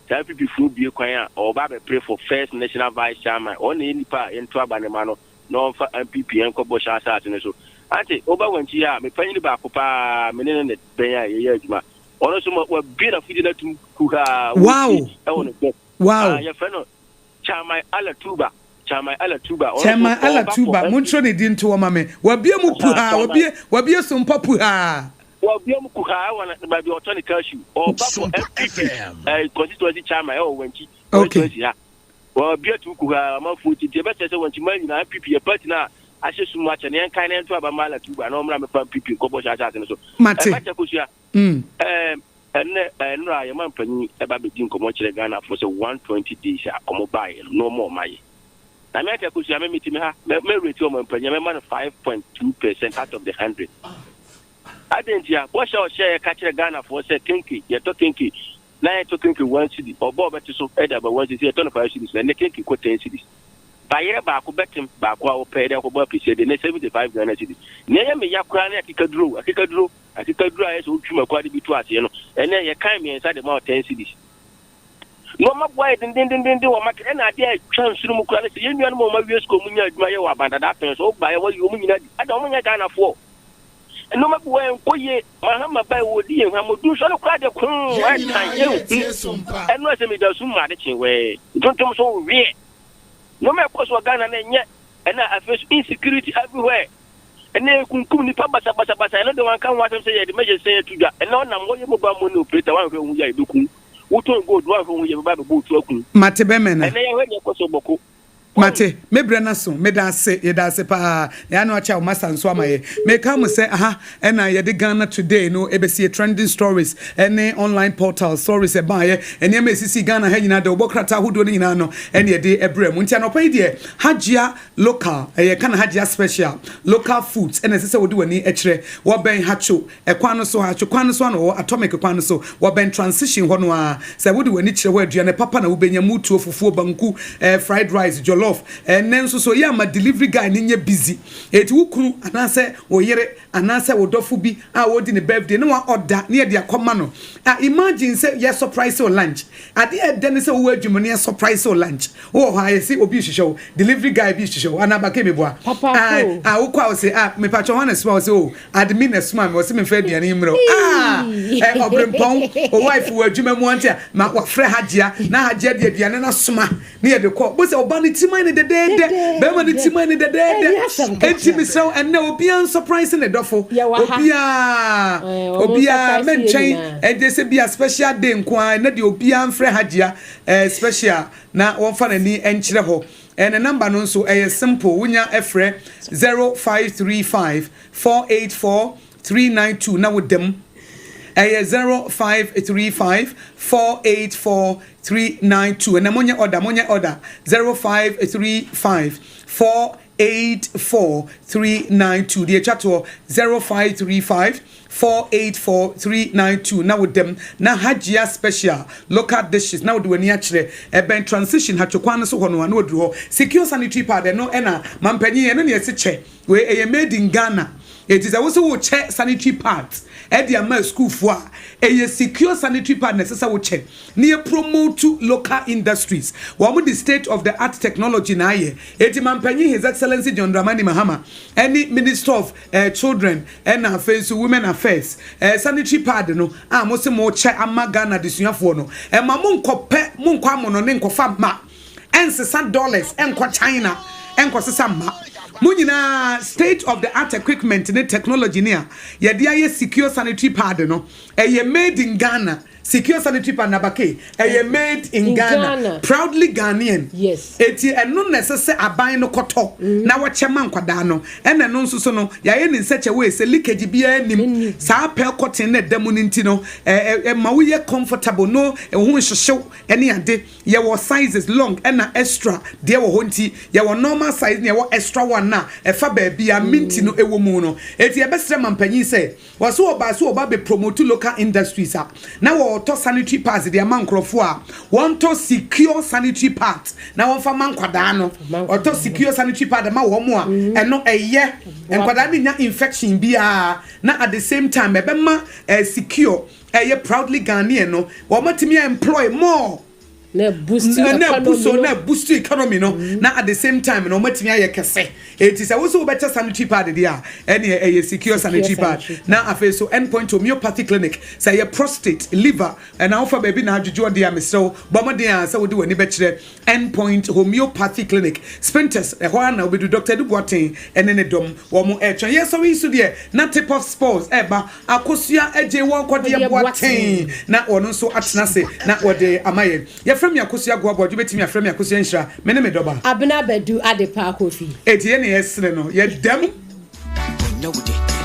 ta pipi fu bie kwan a o ba be pray for first national vice chairman o na nipa ento abanema no fa MPP en ko bo sha sa ati ne so ante o ba wenchi a me panyi ba kopa me ne ben a ye adwuma ono so mo bi na fudi na tum kuha wow ya feno Chamai ala tuba muntro ne din to mama me wabie mu puha wabie sompa puha wabie mu kuha wana ba bi otoni cashew o ba for MPP constituency Chamai o wenchi okay wabie tu kuha ma futi te be se wenchi man na MPP e party na ashe sumu acha ne kan ne to aba mala tuba na o mra me pa MPP ko bo sha ne so mate Akosua no ya man pani e ba be din ko mo kire Ghana for say 120 days a omo buy no more my na me Akosua me meet me ha me rate o man pani me man 5.2% out of the 100 adentia bo share ka kire Ghana for say kinki ye to kinki na ye to kinki 1 cedi obo be so e da ba 1 cedi e to no 5 cedis na kinki ko 10 cedis bayere ba ko betim ba ko a pay de ko bo pese de 75 Ghana cedis ne ye me yakura na akikaduro ayi so twuma kwa de bitu ase no ene ye kan me inside the mouth 10 cedis no ma boy din wo ma ke na de twan suru mu kura ne ye nua no ma wies ko mu nya adwuma ye wa banda da pen so ba ye wo yo mu nyina di ada wo nya Ghana fo no ma boy ko ye mahama bai wo di en ha mo du so no kura de kun wa tan ye eno se me da su ma de chenwe tontom so we no me ko so Ghana na nye ena afes insecurity everywhere ene kunkum ni pa basa ene de wan kan wa sem say ye de meje say tuja ene na mo ye mo ba mo no operator wan hwe hu ya edukun wuto go do wan hwe hu ye ba be bo tu akun mate be me na ene ye hwe ye ko so boko mate me brana so me da se pa ya no acha o masa nso amaye me ka mo say ena ye de Ghana today no ebesi trending stories ene online portal stories e ba ye ene me sisi Ghana ha nyina de obokrata hodo ni nyina no ene ye de ebrem ntia no pa ide Agyewaa local ye kana Agyewaa special local foods ene sese wodi wani ekire wo ben hacho ekwan no so hacho kwan no so no atomic kwan no so wo ben transition ho no a se wodi wani kire wo aduane papa na wo benya mutuo fufuo banku fried rice jollof 12 and then so yeah my delivery guy ninye busy eti wukunu anase oyere anase wodofu bi a wodi ne birthday no wa order near dia koma no imagine say you surprise or lunch at the end then say wo adwuma ne surprise or lunch wo ha say obi hwehwe delivery guy bi hwehwe anabaka meboa wokwa say me patcho wana small say oh admin na small me say me fa aduane mro obrempon o wife wo adwuma mu ante ma wa frɛ hagea na hagea de aduane na soma ne ye de kɔ bo say oba ne timai ne dedede be ma ne timai ne dedede enti me so and na obi an surprise ne dofo obi men chain and they say be a special day nkwa na de obi an frɛ hagea special na won fa na ni enkyere ho and the number no so simple wunya efre 0535 484 392 na with them 0535 484 392 and monya order 0535 484 392 the chat to 0535 484 392 now with them na hagea special local dishes now do any actually ben transition hachokwan so hono na odru ho secure sanitary pad no na mampanyi no ne yesi che we made in Ghana. It is also check sanitary pads. At the American school for a secure sanitary pad necessary check. Near promote to local industries. One with the state of the art technology na ye. Etimanpanyi His Excellency John Dramani Mahama. Any Minister of Children and Affairs, Women Affairs. Sanitary pad no. Most more check Ghana disunyafo no. Mamun kope mun kwa mono nenko fa ma. $6 enko China enko sesa ma. Munina state of the art equipment and technology near ye dia secure sanitary pad no made in Ghana. Secure sanitary pad nabake made in Ghana. Proudly Ghanaian. Yes. Eti eno necessary aban no koto na wachema nkwada no ena no nso no ya in such a way say leakage bia nim sa pel cotton na demu nti no ma we comfortable no hu hwehwe ene ade ye wo sizes long ena extra de wo honti ye wo normal size ne wo extra one na fa ba bia minti no ewo mu no eti e besre mampanyi say wo so oba be promote local industries na wo to sanitary pads the mankrofo want to secure sanitary pads na won fa mankwada no to secure sanitary pad ma wo mo a eno eye enkwada ni nya infection bia na at the same time e be ma secure proudly Ghanaian no wo matimi employ more na boost economy no na at the same time no matimi aye kese it is also better sanitary pad there any secure sanitary pad na afa so endpoint homeopathy clinic say your prostate liver and alpha baby na adjuju dey am so bomodin say we do ani be kire endpoint homeopathy clinic sprinters ho na obedu Dr. Boateng ene ne dom wo mo etwa yes so we so there na tip of sports eba Akosua Agyewaa Kode3 Boateng na ono so atena se na wode amaye from Akosua Agyewaa Kode3 betimi afrem Akosua Nhyira me ne me doba abena bedu adepa kofi etiye ne yesre no ye dem know it.